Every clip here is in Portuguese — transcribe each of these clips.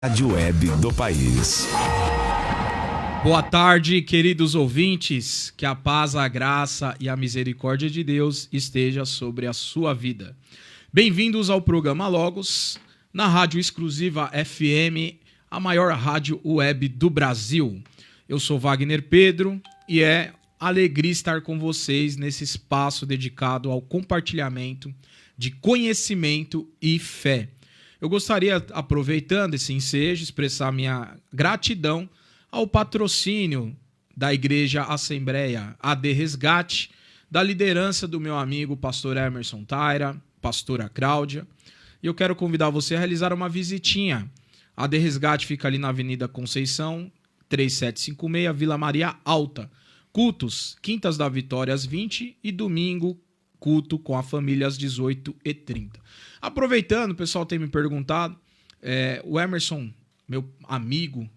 Rádio Web do País. Boa tarde, queridos ouvintes. Que a paz, a graça e a misericórdia de Deus esteja sobre a sua vida. Bem-vindos ao programa Logos, na rádio exclusiva FM, a maior rádio web do Brasil. Eu sou Wagner Pedro e é alegria estar com vocês nesse espaço dedicado ao compartilhamento de conhecimento e fé. Eu gostaria, aproveitando esse ensejo, expressar minha gratidão ao patrocínio da Igreja Assembleia AD Resgate, da liderança do meu amigo pastor Emerson Taira, pastora Cláudia. E eu quero convidar você a realizar uma visitinha. A AD Resgate fica ali na Avenida Conceição, 3756, Vila Maria Alta. Cultos, quintas da Vitória às 20 e domingo, culto com a família às 18h30. Aproveitando, o pessoal tem me perguntado, o Emerson, meu amigo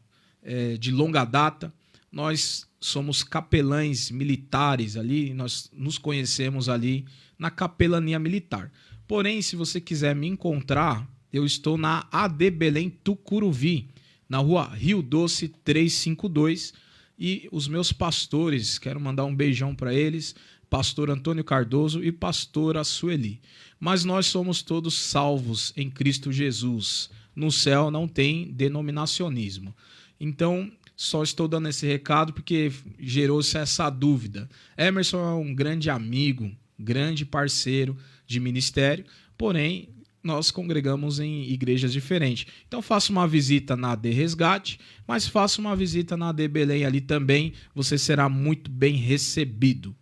de longa data, nós somos capelães militares ali, nós nos conhecemos ali na capelania militar. Porém, se você quiser me encontrar, eu estou na AD Belém Tucuruvi, na rua Rio Doce 352, e os meus pastores, quero mandar um beijão para eles, pastor Antônio Cardoso e pastora Sueli. Mas nós somos todos salvos em Cristo Jesus. No céu não tem denominacionismo. Então, só estou dando esse recado porque gerou-se essa dúvida. Emerson é um grande amigo, grande parceiro de ministério, porém, nós congregamos em igrejas diferentes. Então, faça uma visita na AD Resgate, mas faça uma visita na AD Belém ali também. Você será muito bem recebido.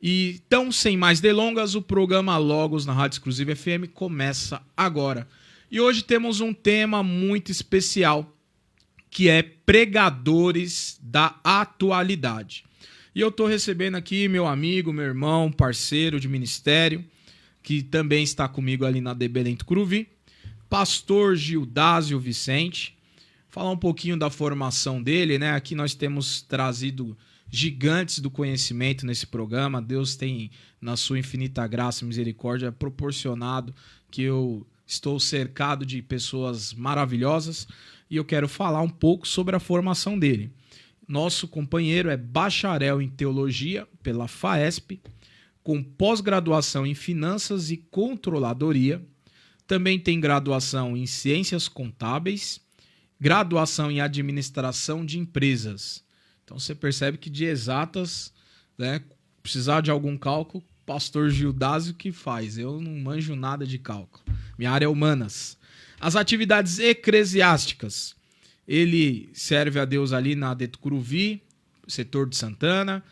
Então, sem mais delongas, o programa Logos na Rádio Exclusiva FM começa agora. E hoje temos um tema muito especial, que é pregadores da atualidade. E eu estou recebendo aqui meu amigo, meu irmão, parceiro de ministério, que também está comigo ali na AD Belém Tucuruvi, pastor Gildásio Vicente. Falar um pouquinho da formação dele, né? Aqui nós temos trazido gigantes do conhecimento nesse programa. Deus tem, na sua infinita graça e misericórdia, proporcionado que eu estou cercado de pessoas maravilhosas e eu quero falar um pouco sobre a formação dele. Nosso companheiro é bacharel em teologia pela FAESP, com pós-graduação em finanças e controladoria. Também tem graduação em ciências contábeis, graduação em administração de empresas. Então você percebe que de exatas, né, precisar de algum cálculo, pastor Gildásio que faz. Eu não manjo nada de cálculo. Minha área é humanas. As atividades eclesiásticas. Ele serve a Deus ali na AD Tucuruvi, setor de Santana.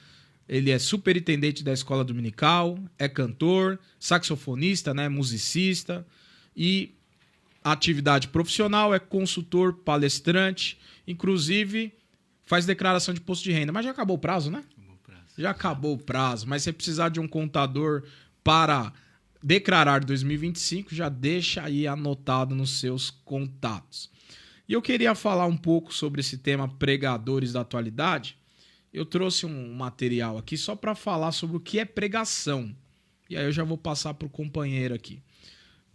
Ele é superintendente da escola dominical, é cantor, saxofonista, né, musicista. E a atividade profissional é consultor, palestrante, inclusive faz declaração de imposto de renda. Mas já acabou o prazo, né? Já acabou o prazo. Mas se você precisar de um contador para declarar 2025, já deixa aí anotado nos seus contatos. E eu queria falar um pouco sobre esse tema pregadores da atualidade. Eu trouxe um material aqui só para falar sobre o que é pregação. E aí eu já vou passar para o companheiro aqui.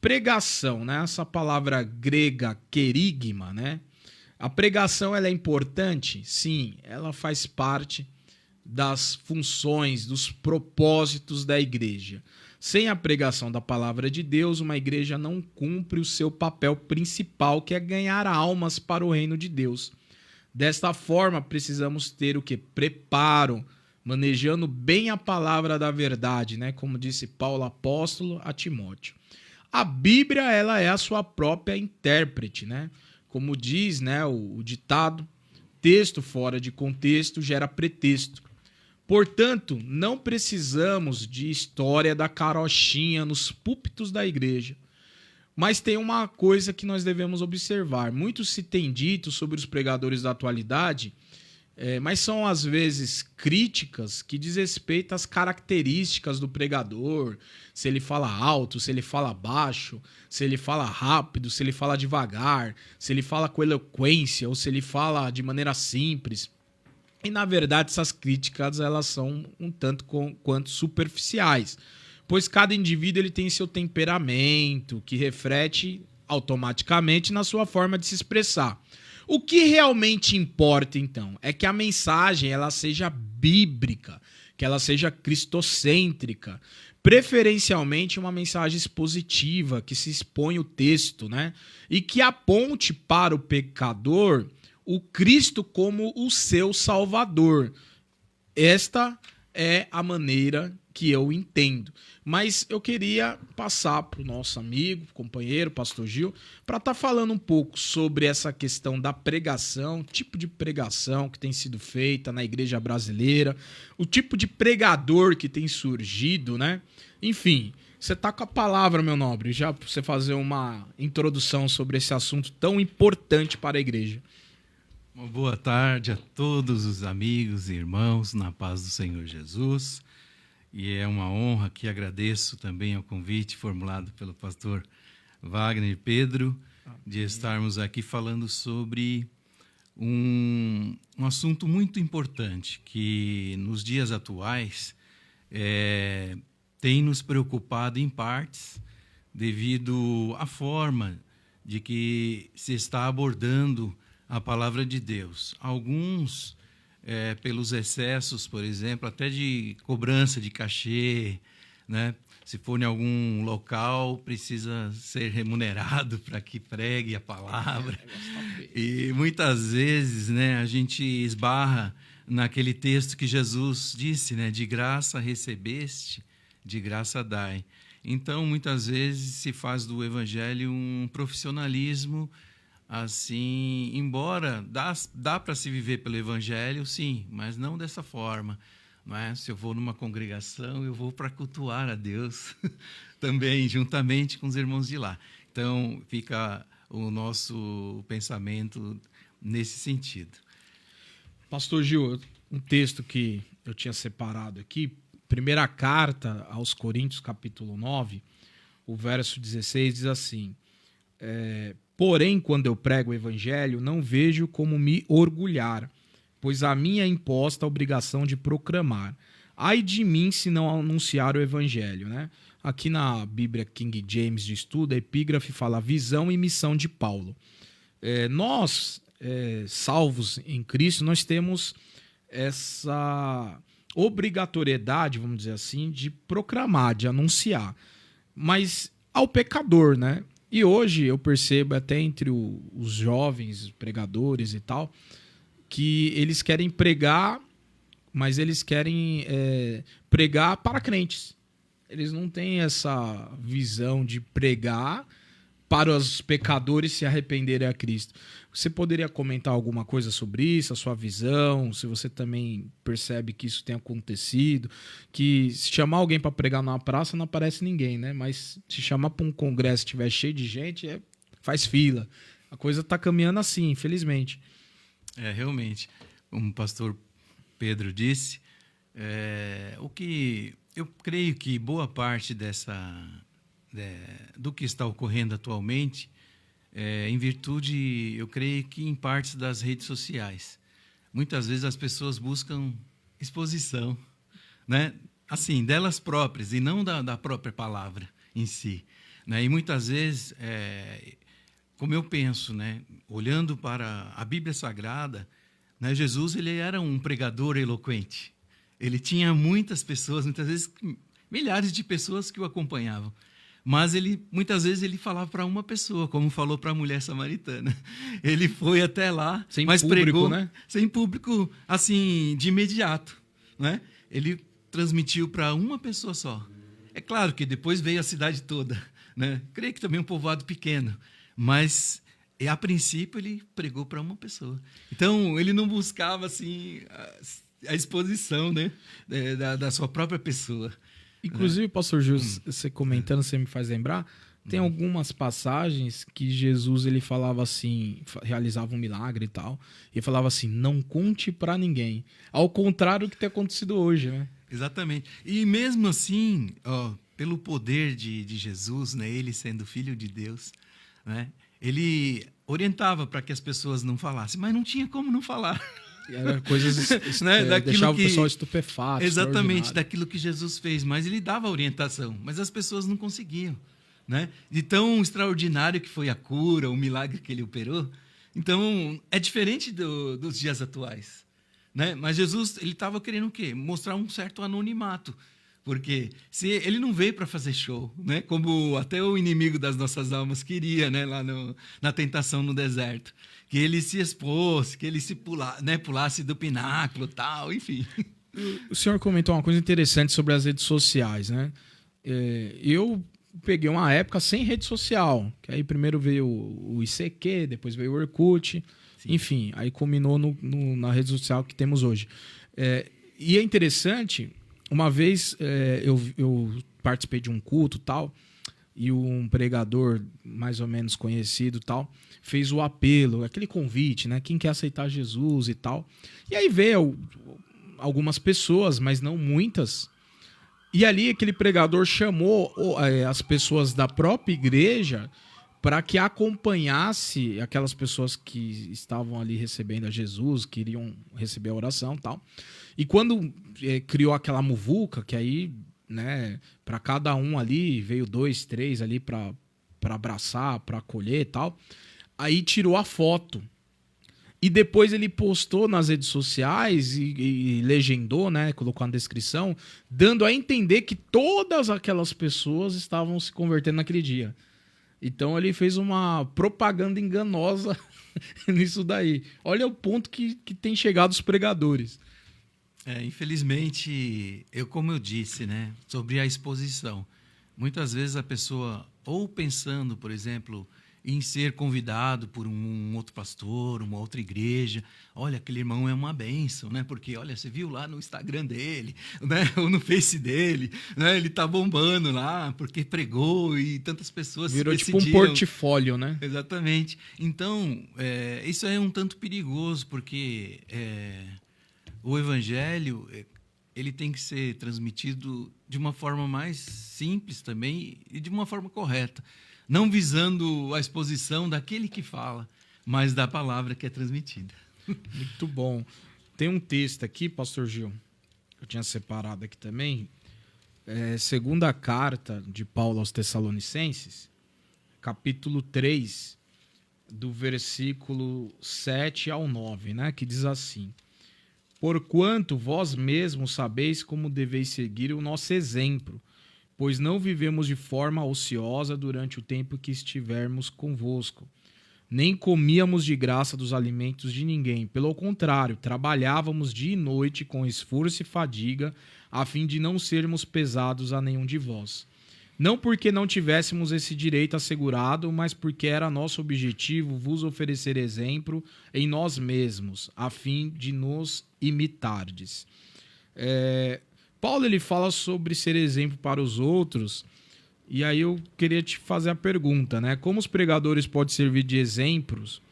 Pregação, né? Essa palavra grega, querigma, né? A pregação ela é importante? Sim, ela faz parte das funções, dos propósitos da igreja. Sem a pregação da palavra de Deus, uma igreja não cumpre o seu papel principal, que é ganhar almas para o reino de Deus. Desta forma, precisamos ter o quê? Preparo, manejando bem a palavra da verdade, né? Como disse Paulo apóstolo a Timóteo. A Bíblia ela é a sua própria intérprete, né? Como diz, né, o ditado, texto fora de contexto gera pretexto. Portanto, não precisamos de história da carochinha nos púlpitos da igreja. Mas tem uma coisa que nós devemos observar. Muito se tem dito sobre os pregadores da atualidade, mas são às vezes críticas que diz respeito às características do pregador, se ele fala alto, se ele fala baixo, se ele fala rápido, se ele fala devagar, se ele fala com eloquência ou se ele fala de maneira simples. E na verdade essas críticas elas são um tanto quanto superficiais, pois cada indivíduo ele tem seu temperamento que reflete automaticamente na sua forma de se expressar. O que realmente importa, então, é que a mensagem ela seja bíblica, que ela seja cristocêntrica, preferencialmente uma mensagem expositiva, que se expõe o texto, né? E que aponte para o pecador o Cristo como o seu Salvador. Esta é a maneira que eu entendo. Mas eu queria passar para o nosso amigo, companheiro, pastor Gil, para estar falando um pouco sobre essa questão da pregação, tipo de pregação que tem sido feita na igreja brasileira, o tipo de pregador que tem surgido, né? Enfim, você está com a palavra, meu nobre, já para você fazer uma introdução sobre esse assunto tão importante para a igreja. Uma boa tarde a todos os amigos e irmãos na paz do Senhor Jesus. E é uma honra que agradeço também ao convite formulado pelo pastor Wagner e Pedro de estarmos aqui falando sobre um assunto muito importante que nos dias atuais tem nos preocupado em partes devido à forma de que se está abordando a palavra de Deus. Alguns, pelos excessos, por exemplo, até de cobrança de cachê, né? Se for em algum local, precisa ser remunerado para que pregue a palavra. E muitas vezes, né, a gente esbarra naquele texto que Jesus disse, né? De graça recebeste, de graça dai. Então, muitas vezes se faz do evangelho um profissionalismo. Assim, embora dá para se viver pelo evangelho, sim, mas não dessa forma. Não é? Se eu vou numa congregação, eu vou para cultuar a Deus também, juntamente com os irmãos de lá. Então, fica o nosso pensamento nesse sentido. Pastor Gil, um texto que eu tinha separado aqui, primeira carta aos Coríntios, capítulo 9, o verso 16 diz assim: porém, quando eu prego o evangelho, não vejo como me orgulhar, pois a minha é imposta a obrigação de proclamar. Ai de mim se não anunciar o evangelho, né? Aqui na Bíblia King James de estudo, a epígrafe fala visão e missão de Paulo. Nós, salvos em Cristo, nós temos essa obrigatoriedade, vamos dizer assim, de proclamar, de anunciar. Mas ao pecador, né? E hoje eu percebo até entre os jovens pregadores e tal, que eles querem pregar, mas eles querem pregar para crentes. Eles não têm essa visão de pregar para os pecadores se arrependerem a Cristo. Você poderia comentar alguma coisa sobre isso, a sua visão, se você também percebe que isso tem acontecido, que se chamar alguém para pregar numa praça não aparece ninguém, né? Mas se chamar para um congresso e estiver cheio de gente, faz fila. A coisa está caminhando assim, infelizmente. Realmente, como o pastor Pedro disse, o que eu creio que boa parte do que está ocorrendo atualmente, em virtude, eu creio que em partes das redes sociais. Muitas vezes as pessoas buscam exposição, né? Assim, delas próprias e não da própria palavra em si, né? E muitas vezes, como eu penso, né? Olhando para a Bíblia Sagrada, né? Jesus ele era um pregador eloquente. Ele tinha muitas pessoas, muitas vezes milhares de pessoas que o acompanhavam. Mas muitas vezes ele falava para uma pessoa, como falou para a mulher samaritana. Ele foi até lá, mas público, pregou, né? Sem público, assim, de imediato, né? Ele transmitiu para uma pessoa só. É claro que depois veio a cidade toda, né? Creio que também um povoado pequeno, mas a princípio ele pregou para uma pessoa. Então ele não buscava assim a exposição, né? da sua própria pessoa. Inclusive, pastor Gil, você comentando, você me faz lembrar, tem algumas passagens que Jesus ele falava assim, realizava um milagre e tal, e falava assim, não conte para ninguém. Ao contrário do que tem acontecido hoje, né? Exatamente. E mesmo assim, pelo poder de Jesus, né, ele sendo filho de Deus, né, ele orientava para que as pessoas não falassem, mas não tinha como não falar. Era coisas né? Deixava o pessoal estupefato. Exatamente, daquilo que Jesus fez. Mas ele dava orientação, mas as pessoas não conseguiam. né? De tão extraordinário que foi a cura, o milagre que ele operou. Então, é diferente dos dias atuais, né? Mas Jesus, ele estava querendo o quê? Mostrar um certo anonimato. Porque se ele não veio para fazer show, né? Como até o inimigo das nossas almas queria, né? Lá na tentação no deserto. Que ele se expôs, que ele pulasse do pináculo e tal, enfim. O senhor comentou uma coisa interessante sobre as redes sociais, né? Eu peguei uma época sem rede social, que aí primeiro veio o ICQ, depois veio o Orkut, sim. Enfim, aí culminou na rede social que temos hoje. E é interessante, uma vez eu participei de um culto tal, e um pregador mais ou menos conhecido tal, fez o apelo, aquele convite, né? Quem quer aceitar Jesus e tal. E aí veio algumas pessoas, mas não muitas. E ali aquele pregador chamou as pessoas da própria igreja para que acompanhasse aquelas pessoas que estavam ali recebendo a Jesus, queriam receber a oração e tal. E quando criou aquela muvuca, que aí, né, para cada um ali, veio 2, 3 ali para abraçar, para acolher e tal, aí tirou a foto. E depois ele postou nas redes sociais e legendou, né, colocou na descrição, dando a entender que todas aquelas pessoas estavam se convertendo naquele dia. Então ele fez uma propaganda enganosa nisso daí. Olha o ponto que tem chegado os pregadores. Infelizmente, como eu disse, né, sobre a exposição, muitas vezes a pessoa, ou pensando, por exemplo, em ser convidado por um outro pastor, uma outra igreja. Olha, aquele irmão é uma bênção, né? Porque, olha, você viu lá no Instagram dele, né? Ou no Face dele, né? Ele tá bombando lá porque pregou e tantas pessoas virou se decidiram. Tipo um portfólio, né? Exatamente. Então, isso é um tanto perigoso, porque o evangelho ele tem que ser transmitido de uma forma mais simples também e de uma forma correta. Não visando a exposição daquele que fala, mas da palavra que é transmitida. Muito bom. Tem um texto aqui, pastor Gil, eu tinha separado aqui também, segunda carta de Paulo aos Tessalonicenses, capítulo 3, do versículo 7 ao 9, né, que diz assim: porquanto vós mesmos sabeis como deveis seguir o nosso exemplo, pois não vivemos de forma ociosa durante o tempo que estivermos convosco. Nem comíamos de graça dos alimentos de ninguém. Pelo contrário, trabalhávamos dia e noite com esforço e fadiga, a fim de não sermos pesados a nenhum de vós. Não porque não tivéssemos esse direito assegurado, mas porque era nosso objetivo vos oferecer exemplo em nós mesmos, a fim de nos imitardes. Paulo ele fala sobre ser exemplo para os outros, e aí eu queria te fazer a pergunta, né? Como os pregadores podem servir de exemplos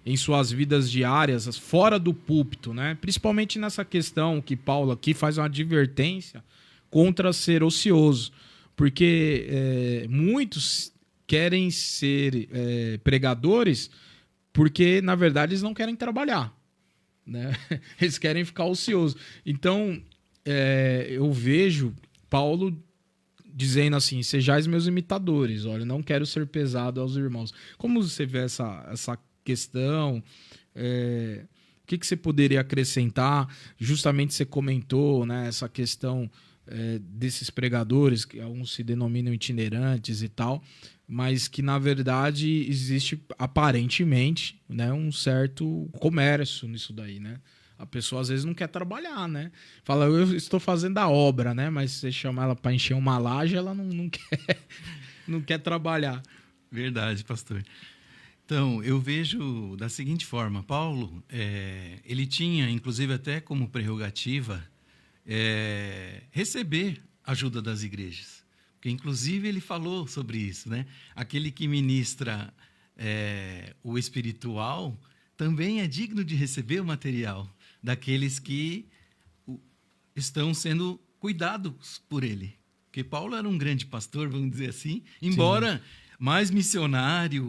em suas vidas diárias, fora do púlpito, né? Principalmente nessa questão que Paulo aqui faz uma advertência contra ser ocioso, porque muitos querem ser pregadores porque, na verdade, eles não querem trabalhar, né? Eles querem ficar ociosos. Então, eu vejo Paulo dizendo assim: sejais meus imitadores, olha, não quero ser pesado aos irmãos. Como você vê essa questão? O que você poderia acrescentar? Justamente você comentou, né, essa questão desses pregadores, que alguns se denominam itinerantes e tal, mas que na verdade existe aparentemente, né, um certo comércio nisso daí, né? A pessoa às vezes não quer trabalhar, né? Fala, eu estou fazendo a obra, né? Mas você chama ela para encher uma laje, ela não quer, não quer trabalhar. Verdade, pastor. Então, eu vejo da seguinte forma: Paulo, ele tinha, inclusive até como prerrogativa, receber ajuda das igrejas. Porque, inclusive, ele falou sobre isso, né? Aquele que ministra o espiritual também é digno de receber o material daqueles que estão sendo cuidados por ele. Porque Paulo era um grande pastor, vamos dizer assim, embora mais missionário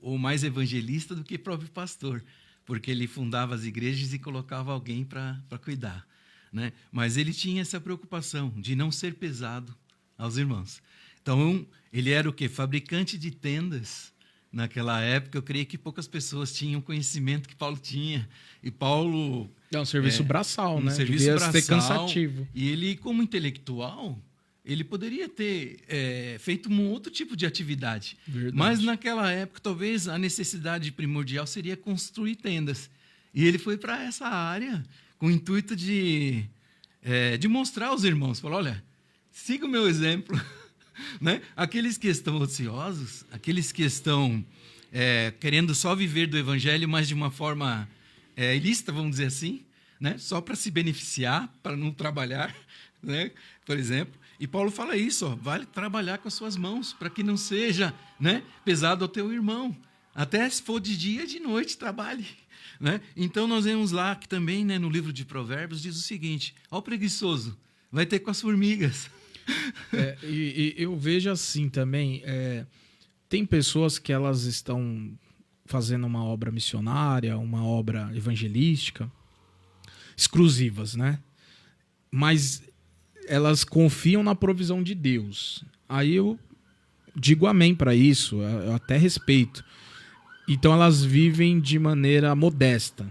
ou mais evangelista do que próprio pastor, porque ele fundava as igrejas e colocava alguém para cuidar, né? Mas ele tinha essa preocupação de não ser pesado aos irmãos. Então, ele era o quê? Fabricante de tendas. Naquela época, eu creio que poucas pessoas tinham o conhecimento que Paulo tinha. E Paulo... É um serviço braçal, né? serviço Devia braçal, ser cansativo. E ele, como intelectual, ele poderia ter feito um outro tipo de atividade. Verdade. Mas, naquela época, talvez a necessidade primordial seria construir tendas. E ele foi para essa área com o intuito de mostrar aos irmãos. Falar, olha, siga o meu exemplo. Né? Aqueles que estão ociosos, aqueles que estão querendo só viver do evangelho, mas de uma forma ilícita, vamos dizer assim, né? Só para se beneficiar, para não trabalhar, né? Por exemplo. E Paulo fala isso, ó, vale trabalhar com as suas mãos, para que não seja, né, pesado ao teu irmão. Até se for de dia, de noite, trabalhe. Né? Então nós vemos lá que também, né, no livro de Provérbios diz o seguinte, ó, preguiçoso, vai ter com as formigas. E eu vejo assim também, tem pessoas que elas estão fazendo uma obra missionária, uma obra evangelística, exclusivas, né? Mas elas confiam na provisão de Deus. Aí eu digo amém para isso, eu até respeito. Então elas vivem de maneira modesta.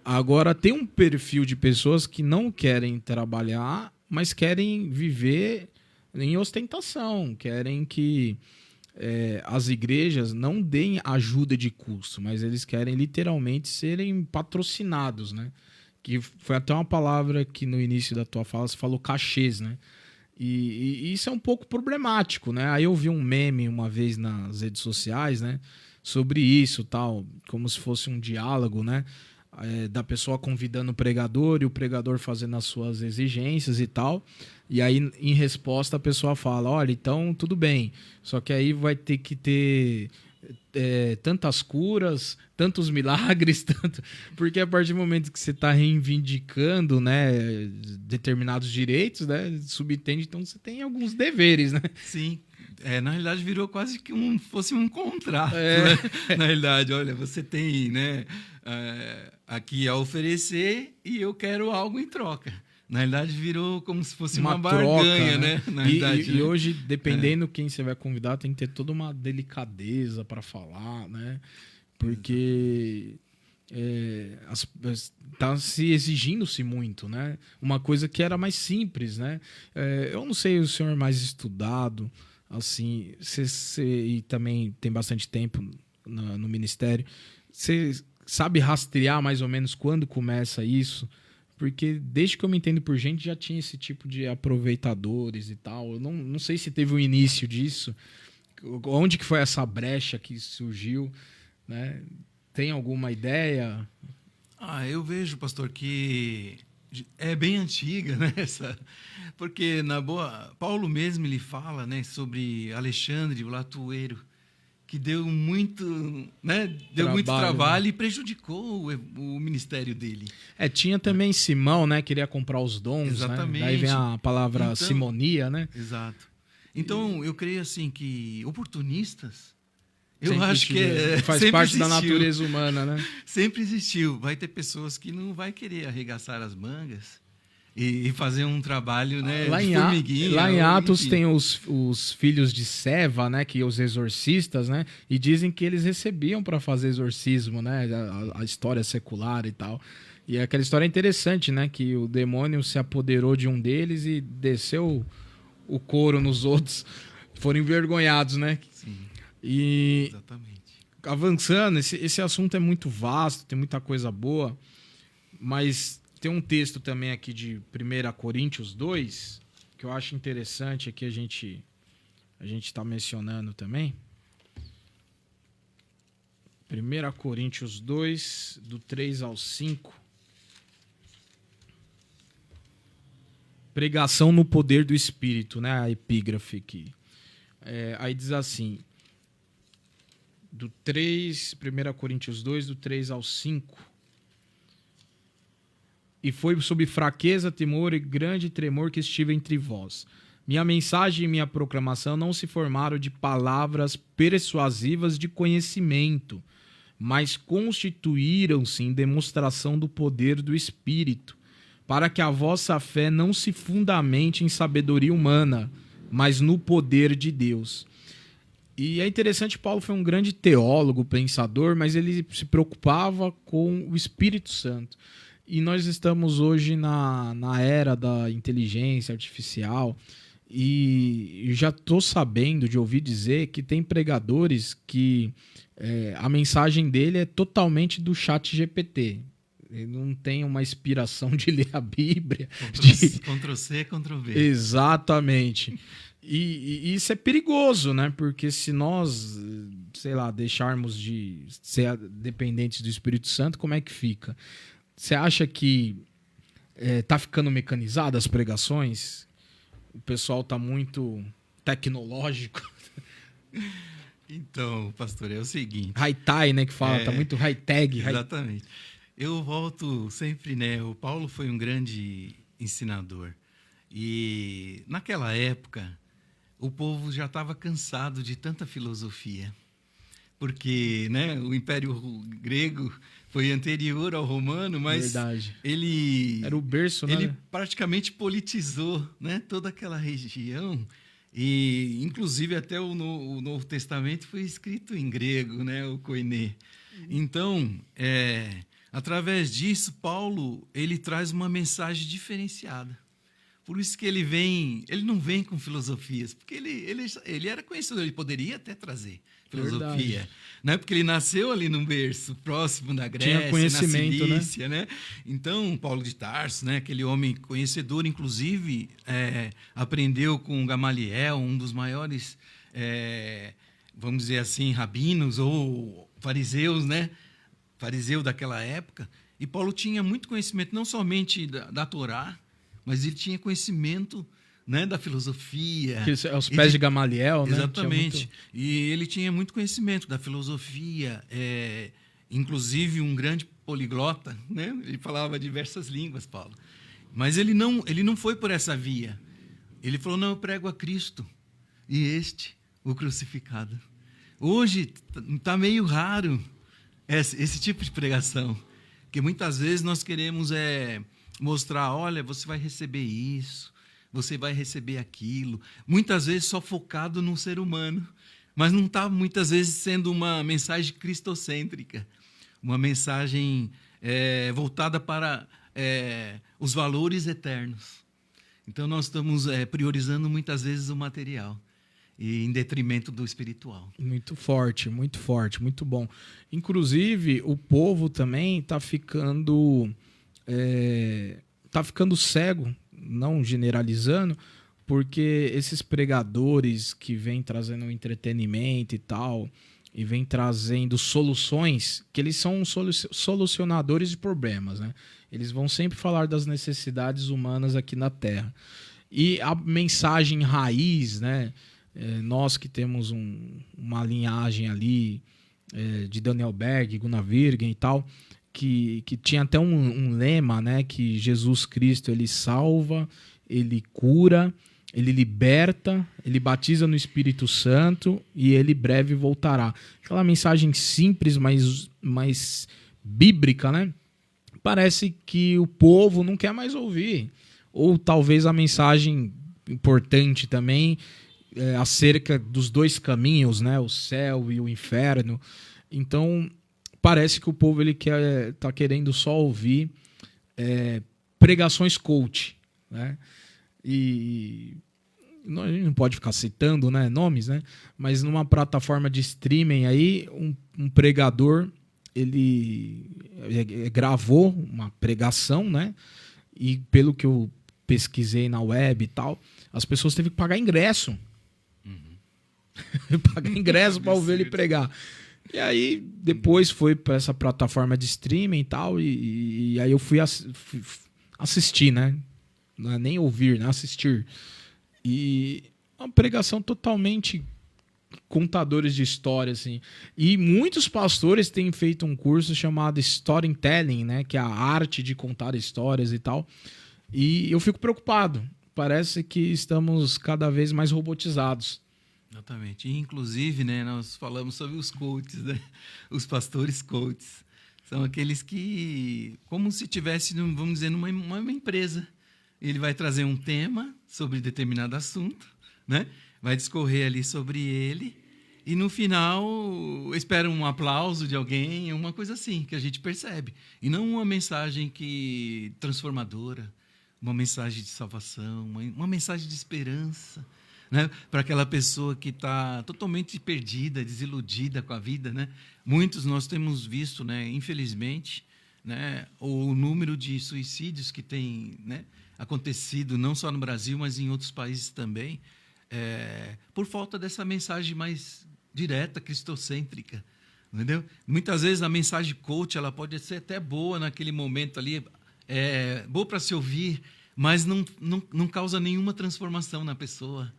Agora tem um perfil de pessoas que não querem trabalhar, mas querem viver em ostentação, querem que as igrejas não deem ajuda de custo, mas eles querem literalmente serem patrocinados, né? Que foi até uma palavra que no início da tua fala você falou cachês, né? E isso é um pouco problemático, né? Aí eu vi um meme uma vez nas redes sociais, né? Sobre isso, tal, como se fosse um diálogo, né? Da pessoa convidando o pregador e o pregador fazendo as suas exigências e tal. E aí, em resposta, a pessoa fala, olha, então tudo bem, só que aí vai ter que ter tantas curas, tantos milagres, porque a partir do momento que você está reivindicando, né, determinados direitos, né, subentende, então você tem alguns deveres, né? Sim. Na realidade, virou quase que fosse um contrato. Né? Na realidade, olha, você tem, né, aqui a oferecer e eu quero algo em troca. Na realidade, virou como se fosse uma barganha, né? Na realidade, e hoje, dependendo quem você vai convidar, tem que ter toda uma delicadeza para falar, né? Porque está se exigindo-se muito, né? Uma coisa que era mais simples, né? Eu não sei, o senhor mais estudado, assim, e também tem bastante tempo no ministério, você sabe rastrear mais ou menos quando começa isso? Porque desde que eu me entendo por gente, já tinha esse tipo de aproveitadores e tal. Eu não sei se teve o início disso. Onde que foi essa brecha que surgiu, né? Tem alguma ideia? Eu vejo, pastor, que é bem antiga, né? Porque, na boa, Paulo mesmo ele fala, né, sobre Alexandre, o latoeiro, que deu muito, né, muito trabalho, né? E prejudicou o ministério dele. Tinha também Simão, né, queria comprar os dons. Exatamente. Né? Daí vem a palavra simonia, né? Exato. Então, eu creio assim que oportunistas, eu sempre acho que faz parte da natureza humana, né? Sempre existiu. Vai ter pessoas que não vai querer arregaçar as mangas e fazer um trabalho, né, lá de formiguinha. Lá em Atos tem os filhos de Seva, né, que os exorcistas, né, e dizem que eles recebiam para fazer exorcismo, né, a história secular e tal. E aquela história é interessante, né, que o demônio se apoderou de um deles e desceu o couro nos outros, foram envergonhados, né? Sim. E exatamente. Avançando, esse assunto é muito vasto, tem muita coisa boa, mas tem um texto também aqui de 1 Coríntios 2, que eu acho interessante, aqui a gente está mencionando também. 1 Coríntios 2, do 3 ao 5. Pregação no poder do Espírito, né? A epígrafe aqui. Aí diz assim, 1 Coríntios 2, do 3 ao 5. E foi sob fraqueza, temor e grande tremor que estive entre vós. Minha mensagem e minha proclamação não se formaram de palavras persuasivas de conhecimento, mas constituíram-se em demonstração do poder do Espírito, para que a vossa fé não se fundamente em sabedoria humana, mas no poder de Deus. E é interessante, Paulo foi um grande teólogo, pensador, mas ele se preocupava com o Espírito Santo. E nós estamos hoje na era da inteligência artificial e já estou sabendo de ouvir dizer que tem pregadores que a mensagem dele é totalmente do chat GPT. Ele não tem uma inspiração de ler a Bíblia. Ctrl+C, Ctrl+V. Exatamente. E isso é perigoso, né? Porque se nós, sei lá, deixarmos de ser dependentes do Espírito Santo, como é que fica? Você acha que tá ficando mecanizado as pregações? O pessoal tá muito tecnológico? Então, pastor, é o seguinte... High-tie, né, que fala, tá muito high-tag. Exatamente. Eu volto sempre, né? O Paulo foi um grande ensinador. E naquela época, o povo já estava cansado de tanta filosofia. Porque, né, o Império Grego foi anterior ao romano, mas Verdade. ele... Era o berço, né? Ele praticamente politizou, né, toda aquela região. E, inclusive, até o Novo Testamento foi escrito em grego, né, o koiné. Então, através disso, Paulo ele traz uma mensagem diferenciada. Por isso que ele não vem com filosofias, porque ele era conhecedor, ele poderia até trazer filosofia, né? Porque ele nasceu ali num berço próximo da Grécia, tinha conhecimento, na Cilícia, né? Então, Paulo de Tarso, né? Aquele homem conhecedor, inclusive, aprendeu com Gamaliel, um dos maiores, vamos dizer assim, rabinos ou fariseus, né? Fariseu daquela época. E Paulo tinha muito conhecimento, não somente da Torá, mas ele tinha conhecimento, né, da filosofia. Aos pés de Gamaliel, né? Exatamente. E ele tinha muito conhecimento da filosofia, inclusive um grande poliglota, né? Ele falava diversas línguas, Paulo. Mas ele não foi por essa via. Ele falou, não, eu prego a Cristo e o crucificado. Hoje está meio raro esse tipo de pregação, porque muitas vezes nós queremos mostrar, olha, você vai receber isso, você vai receber aquilo, muitas vezes só focado no ser humano, mas não está muitas vezes sendo uma mensagem cristocêntrica, uma mensagem voltada para os valores eternos. Então nós estamos priorizando muitas vezes o material e em detrimento do espiritual. Muito forte, muito bom. Inclusive, o povo também está ficando cego, não generalizando, porque esses pregadores que vêm trazendo entretenimento e tal, e vêm trazendo soluções, que eles são solucionadores de problemas, né? Eles vão sempre falar das necessidades humanas aqui na Terra. E a mensagem raiz, né? Nós que temos uma linhagem ali de Daniel Berg, Gunnar Virgen e tal, que tinha até um lema, né, que Jesus Cristo ele salva, ele cura, ele liberta, ele batiza no Espírito Santo e ele breve voltará. Aquela mensagem simples, mas bíblica, né? Parece que o povo não quer mais ouvir. Ou talvez a mensagem importante também acerca dos dois caminhos, né, o céu e o inferno. Então parece que o povo ele tá querendo só ouvir pregações coach, né? E a gente não pode ficar citando, né, nomes, né? Mas numa plataforma de streaming aí, um pregador ele gravou uma pregação, né? E pelo que eu pesquisei na web e tal, as pessoas teve que pagar ingresso. Pagar ingresso para ouvir ele pregar. E aí, depois foi para essa plataforma de streaming e tal, e aí eu fui assistir, né? Não é nem ouvir, né? Assistir. E uma pregação totalmente contadores de história, assim. E muitos pastores têm feito um curso chamado Storytelling, né? Que é a arte de contar histórias e tal. E eu fico preocupado. Parece que estamos cada vez mais robotizados. Exatamente. E, inclusive, né, nós falamos sobre os coaches, né? Os pastores coaches. São aqueles que, como se tivesse, vamos dizer, numa empresa. Ele vai trazer um tema sobre determinado assunto, né? Vai discorrer ali sobre ele e no final espera um aplauso de alguém, uma coisa assim que a gente percebe. E não uma mensagem transformadora, uma mensagem de salvação, uma mensagem de esperança, né? Para aquela pessoa que está totalmente perdida, desiludida com a vida, né? Muitos nós temos visto, né, infelizmente, né, o número de suicídios que tem, né, acontecido não só no Brasil, mas em outros países também, por falta dessa mensagem mais direta, cristocêntrica, entendeu? Muitas vezes a mensagem coach ela pode ser até boa naquele momento ali, boa para se ouvir, mas não causa nenhuma transformação na pessoa,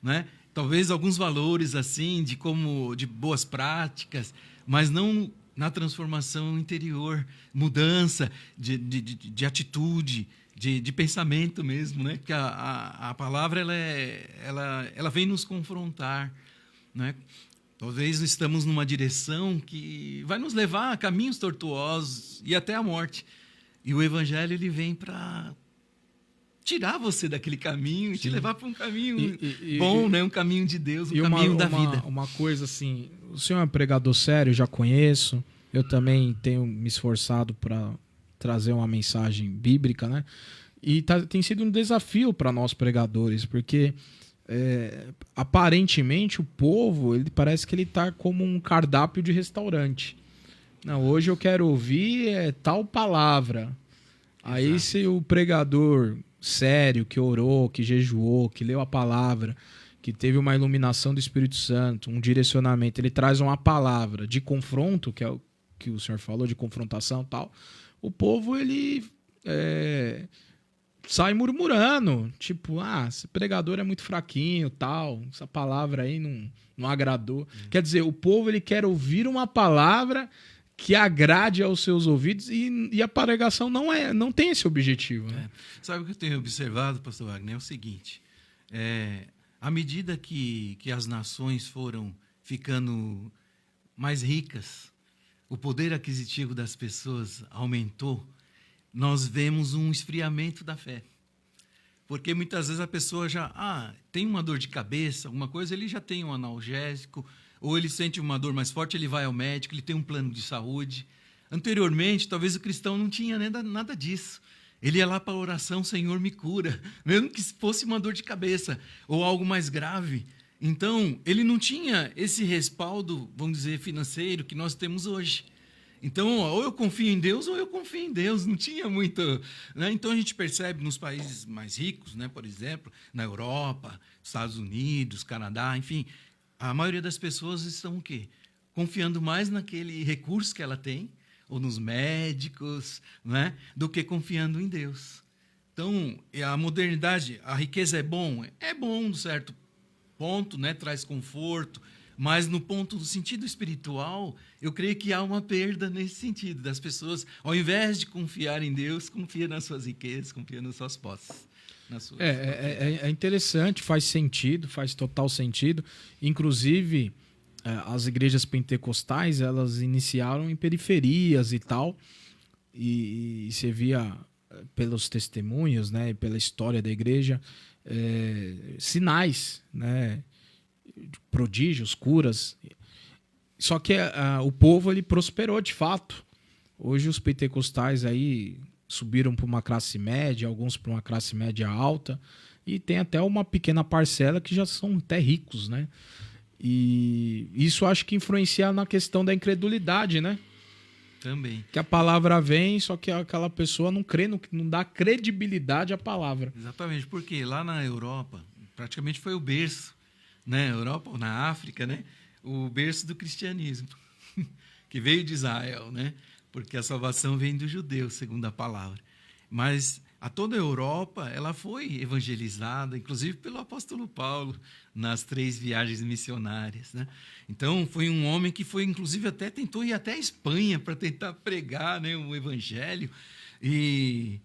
né? Talvez alguns valores assim de boas práticas, mas não na transformação interior, mudança de atitude, de pensamento mesmo, né? Porque a palavra ela vem nos confrontar, né? Talvez estamos numa direção que vai nos levar a caminhos tortuosos e até a morte. E o evangelho ele vem para tirar você daquele caminho e te levar para um caminho bom, né? Um caminho de Deus, um caminho da vida. Uma coisa assim, o senhor é um pregador sério, já conheço. Eu também tenho me esforçado para trazer uma mensagem bíblica, né? E tem sido um desafio para nós pregadores, porque aparentemente o povo, ele parece que ele está como um cardápio de restaurante. Não, hoje eu quero ouvir tal palavra. Exato. Aí se o pregador sério, que orou, que jejuou, que leu a palavra, que teve uma iluminação do Espírito Santo, um direcionamento, ele traz uma palavra de confronto, que é o que o senhor falou, de confrontação e tal, o povo, ele sai murmurando, tipo, esse pregador é muito fraquinho, tal, essa palavra aí não agradou. Quer dizer, o povo, ele quer ouvir uma palavra que agrade aos seus ouvidos e a pregação não tem esse objetivo. Né? Sabe o que eu tenho observado, pastor Wagner? É o seguinte, à medida que as nações foram ficando mais ricas, o poder aquisitivo das pessoas aumentou, nós vemos um esfriamento da fé. Porque muitas vezes a pessoa já tem uma dor de cabeça, alguma coisa, ele já tem um analgésico, ou ele sente uma dor mais forte, ele vai ao médico, ele tem um plano de saúde. Anteriormente, talvez o cristão não tinha nada disso. Ele ia lá para a oração, Senhor, me cura, mesmo que fosse uma dor de cabeça ou algo mais grave. Então, ele não tinha esse respaldo, vamos dizer, financeiro que nós temos hoje. Então, ou eu confio em Deus ou eu confio em Deus. Não tinha muito, né? Então, a gente percebe nos países mais ricos, né? Por exemplo, na Europa, Estados Unidos, Canadá, enfim, a maioria das pessoas estão o quê? Confiando mais naquele recurso que ela tem, ou nos médicos, né? Do que confiando em Deus. Então, a modernidade, a riqueza é bom, certo ponto, né? Traz conforto, mas no ponto do sentido espiritual, eu creio que há uma perda nesse sentido, das pessoas, ao invés de confiar em Deus, confia nas suas riquezas, confia nas suas posses. É interessante, faz sentido, faz total sentido. Inclusive, as igrejas pentecostais, elas iniciaram em periferias e tal, e você via pelos testemunhos, né, pela história da igreja, sinais, né, prodígios, curas. Só que o povo, ele prosperou de fato. Hoje os pentecostais aí subiram para uma classe média, alguns para uma classe média alta, e tem até uma pequena parcela que já são até ricos, né? E isso acho que influencia na questão da incredulidade, né? Também. Que a palavra vem, só que aquela pessoa não crê, não dá credibilidade à palavra. Exatamente, porque lá na Europa, praticamente foi o berço, né? Europa ou na África, né? O berço do cristianismo, que veio de Israel, né? Porque a salvação vem do judeu, segundo a palavra. Mas a toda a Europa, ela foi evangelizada, inclusive pelo apóstolo Paulo, nas 3 viagens missionárias, né? Então, foi um homem que foi, inclusive, tentou ir até a Espanha para tentar pregar, né, o evangelho. E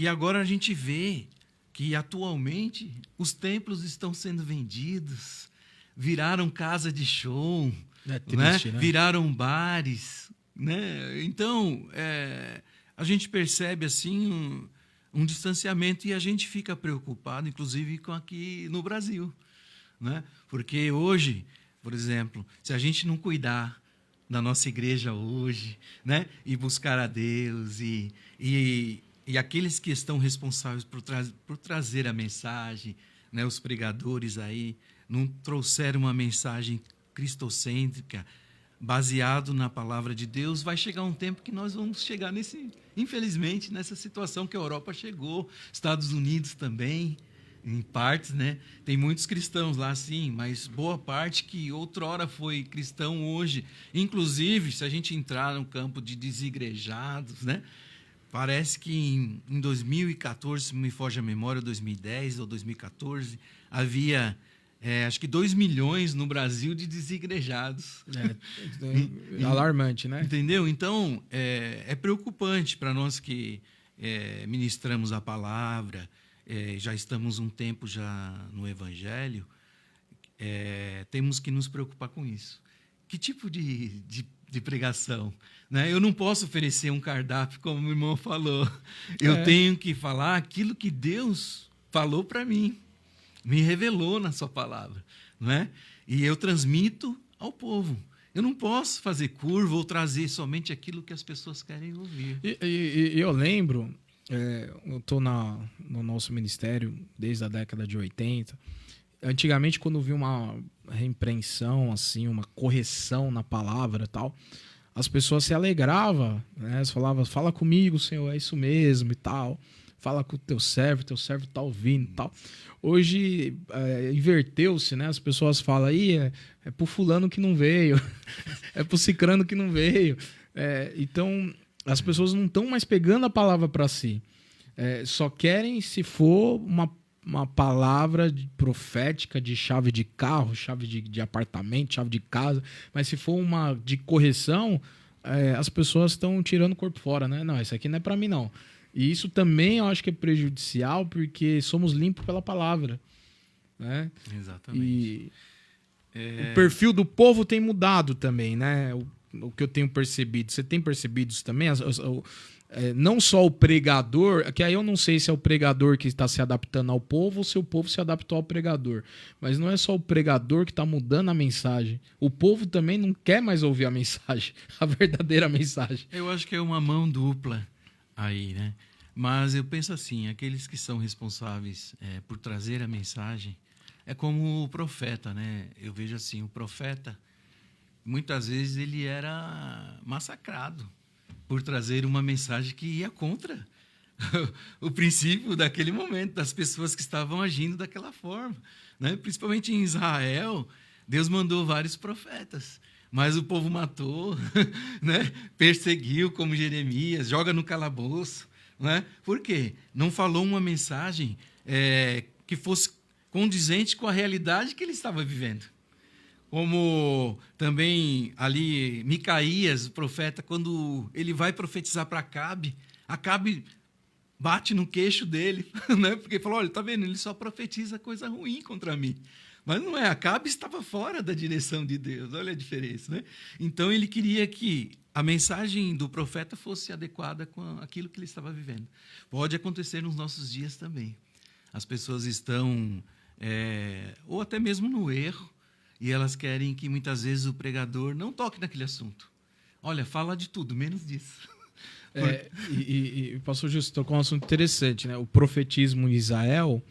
agora a gente vê que, atualmente, os templos estão sendo vendidos, viraram casa de show, triste, né? Viraram bares, né? Então, a gente percebe assim um distanciamento, e a gente fica preocupado, inclusive, com aqui no Brasil, né? Porque hoje, por exemplo, se a gente não cuidar da nossa igreja hoje, né? E buscar a Deus, e aqueles que estão responsáveis por trazer a mensagem, né? Os pregadores aí, não trouxeram uma mensagem cristocêntrica, baseado na palavra de Deus, vai chegar um tempo que nós vamos chegar infelizmente, nessa situação que a Europa chegou, Estados Unidos também, em partes, né? Tem muitos cristãos lá, sim, mas boa parte que outrora foi cristão hoje, inclusive, se a gente entrar no campo de desigrejados, né? Parece que em 2014, se me foge a memória, 2010 ou 2014, havia acho que 2 milhões no Brasil de desigrejados. Alarmante, né? Entendeu? Então, é preocupante para nós que ministramos a palavra, já estamos um tempo já no Evangelho, temos que nos preocupar com isso. Que tipo de pregação? Né? Eu não posso oferecer um cardápio, como o irmão falou. Eu tenho que falar aquilo que Deus falou para mim, me revelou na sua palavra, não é? E eu transmito ao povo. Eu não posso fazer curva ou trazer somente aquilo que as pessoas querem ouvir. E eu lembro, eu estou no nosso ministério desde a década de 80. Antigamente, quando vi uma repreensão, assim, uma correção na palavra e tal, as pessoas se alegravam, né? Elas falavam, fala comigo, Senhor, é isso mesmo e tal. Fala com o teu servo está ouvindo e tal. Hoje, inverteu-se, né? As pessoas falam, aí é pro fulano que não veio, é pro cicrano que não veio. Então, as pessoas não estão mais pegando a palavra para si. Só querem se for uma palavra profética de chave de carro, chave de apartamento, chave de casa. Mas se for uma de correção, as pessoas estão tirando o corpo fora, né? Não, isso aqui não é para mim, não. E isso também eu acho que é prejudicial, porque somos limpos pela palavra, né? Exatamente. E o perfil do povo tem mudado também, né? O que eu tenho percebido. Você tem percebido isso também? Não só o pregador, que aí eu não sei se é o pregador que está se adaptando ao povo ou se o povo se adaptou ao pregador. Mas não é só o pregador que está mudando a mensagem. O povo também não quer mais ouvir a mensagem, a verdadeira mensagem. Eu acho que é uma mão dupla aí, né? Mas eu penso assim, aqueles que são responsáveis por trazer a mensagem, é como o profeta, né? Eu vejo assim, o profeta, muitas vezes ele era massacrado por trazer uma mensagem que ia contra o princípio daquele momento, das pessoas que estavam agindo daquela forma, né? Principalmente em Israel, Deus mandou vários profetas, mas o povo matou, né? Perseguiu, como Jeremias, joga no calabouço. Né? Por quê? Não falou uma mensagem que fosse condizente com a realidade que ele estava vivendo. Como também ali Micaías, o profeta, quando ele vai profetizar para Acabe, Acabe bate no queixo dele, né? Porque falou, olha, tá vendo? Ele só profetiza coisa ruim contra mim. Mas não é, Acabe estava fora da direção de Deus, olha a diferença, né? Então ele queria que a mensagem do profeta fosse adequada com aquilo que ele estava vivendo. Pode acontecer nos nossos dias também. As pessoas estão, ou até mesmo no erro, e elas querem que muitas vezes o pregador não toque naquele assunto. Olha, fala de tudo, menos disso. E pastor Justo tocou um assunto interessante, né? O profetismo em Israel,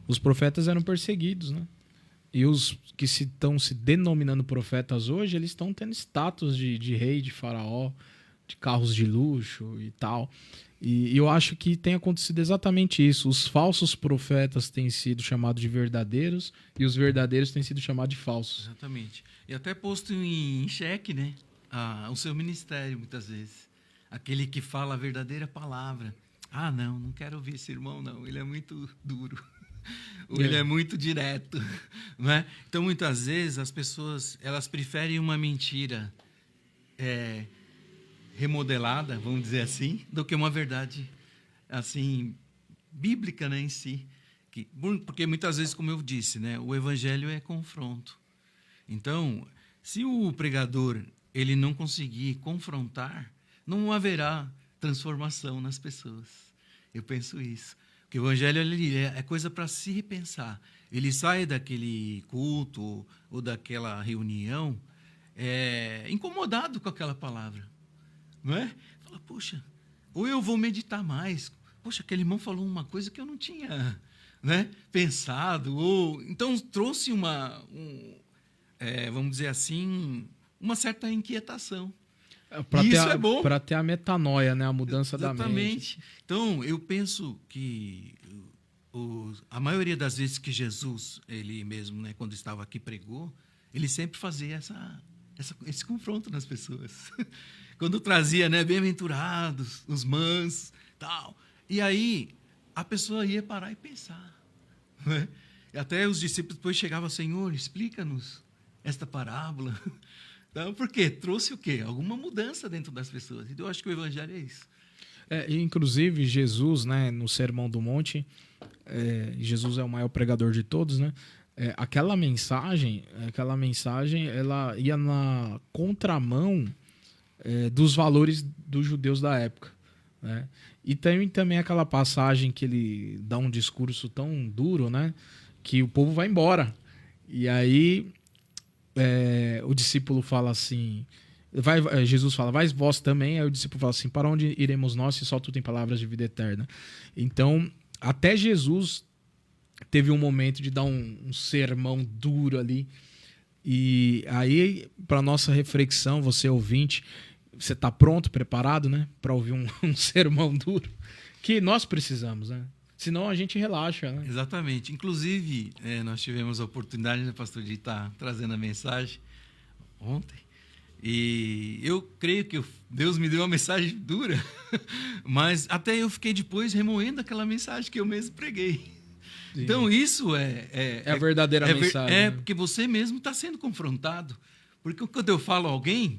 os profetas eram perseguidos, né? E os que estão se denominando profetas hoje, eles estão tendo status de rei, de faraó, de carros de luxo e tal. E eu acho que tem acontecido exatamente isso. Os falsos profetas têm sido chamados de verdadeiros e os verdadeiros têm sido chamados de falsos. Exatamente. E até posto em xeque, né? O seu ministério, muitas vezes. Aquele que fala a verdadeira palavra. Ah, não quero ouvir esse irmão, não. Ele é muito duro. Ou ele é muito direto, né? Então, muitas vezes, as pessoas elas preferem uma mentira remodelada, vamos dizer assim, do que uma verdade assim bíblica, né, em si. Porque muitas vezes, como eu disse, né, o evangelho é confronto. Então, se o pregador ele não conseguir confrontar, não haverá transformação nas pessoas. Eu penso isso. Porque o evangelho ele é coisa para se repensar. Ele sai daquele culto ou daquela reunião incomodado com aquela palavra. Não é? Fala, poxa, ou eu vou meditar mais. Poxa, aquele irmão falou uma coisa que eu não tinha, né, pensado. Então trouxe vamos dizer assim, uma certa inquietação. Isso é bom. Para ter a metanoia, né? A mudança da mente. Exatamente. Então, eu penso que a maioria das vezes que Jesus, ele mesmo, né, quando estava aqui pregou, ele sempre fazia esse confronto nas pessoas. Quando trazia, né, bem-aventurados, os mansos, tal. E aí, a pessoa ia parar e pensar. Né? E até os discípulos depois chegavam, Senhor, explica-nos esta parábola. Então, por quê? Trouxe o quê? Alguma mudança dentro das pessoas. Então, eu acho que o evangelho é isso. Inclusive, Jesus, né, no Sermão do Monte, Jesus é o maior pregador de todos, né? Aquela mensagem, ela ia na contramão dos valores dos judeus da época, né? E tem também aquela passagem que ele dá um discurso tão duro, né, que o povo vai embora. E aí o discípulo fala assim, Jesus fala, vai vós também. Aí o discípulo fala assim, para onde iremos nós se só tu tem palavras de vida eterna? Então, até Jesus teve um momento de dar um sermão duro ali. E aí, para nossa reflexão, você ouvinte, você está pronto, preparado, né, para ouvir um sermão duro? Que nós precisamos, né? Senão a gente relaxa, né? Exatamente. Inclusive, nós tivemos a oportunidade, né, pastor, de estar trazendo a mensagem ontem. E eu creio que Deus me deu uma mensagem dura, mas até eu fiquei depois remoendo aquela mensagem que eu mesmo preguei. Sim. Então, isso é a verdadeira mensagem. É porque você mesmo está sendo confrontado. Porque quando eu falo a alguém,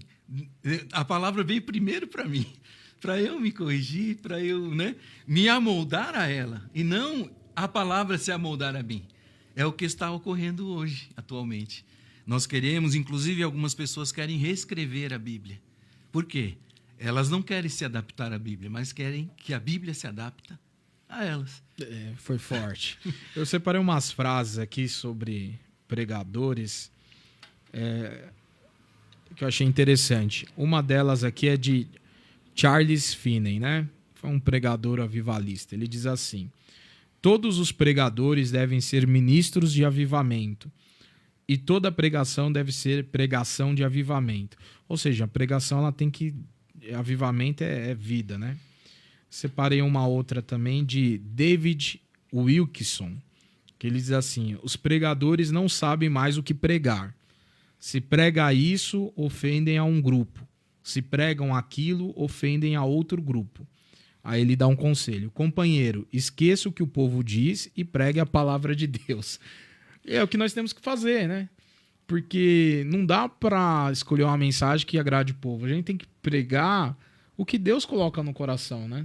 a palavra veio primeiro para mim, para eu me corrigir, para eu, né, me amoldar a ela, e não a palavra se amoldar a mim. É o que está ocorrendo hoje, atualmente. Nós queremos, inclusive algumas pessoas querem reescrever a Bíblia. Por quê? Elas não querem se adaptar à Bíblia, mas querem que a Bíblia se adapte a elas. Foi forte. Eu separei umas frases aqui sobre pregadores que eu achei interessante. Uma delas aqui é de Charles Finney, né? Foi um pregador avivalista. Ele diz assim: todos os pregadores devem ser ministros de avivamento e toda pregação deve ser pregação de avivamento. Ou seja, a pregação ela tem que... Avivamento é vida, né? Separei uma outra também de David Wilkerson, que ele diz assim: os pregadores não sabem mais o que pregar. Se prega isso, ofendem a um grupo. Se pregam aquilo, ofendem a outro grupo. Aí ele dá um conselho: companheiro, esqueça o que o povo diz e pregue a palavra de Deus. É o que nós temos que fazer, né? Porque não dá para escolher uma mensagem que agrade o povo. A gente tem que pregar o que Deus coloca no coração, né?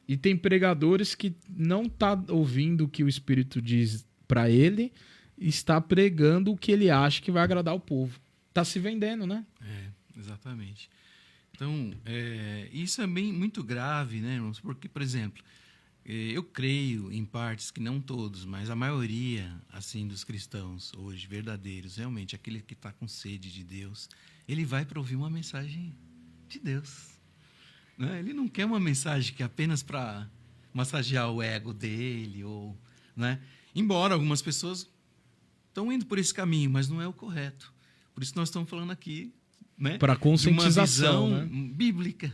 E tem pregadores que não tá ouvindo o que o Espírito diz para ele, está pregando o que ele acha que vai agradar o povo. Tá se vendendo, né? Exatamente. Então, isso é muito grave, né, irmãos? Porque, por exemplo, eu creio em partes que não todos, mas a maioria, assim, dos cristãos hoje, verdadeiros, realmente, aquele que está com sede de Deus, ele vai para ouvir uma mensagem de Deus. Né? Ele não quer uma mensagem que é apenas para massagear o ego dele, ou, né? Embora algumas pessoas estão indo por esse caminho, mas não é o correto. Por isso nós estamos falando aqui, né, para conscientização, de uma visão, né, bíblica.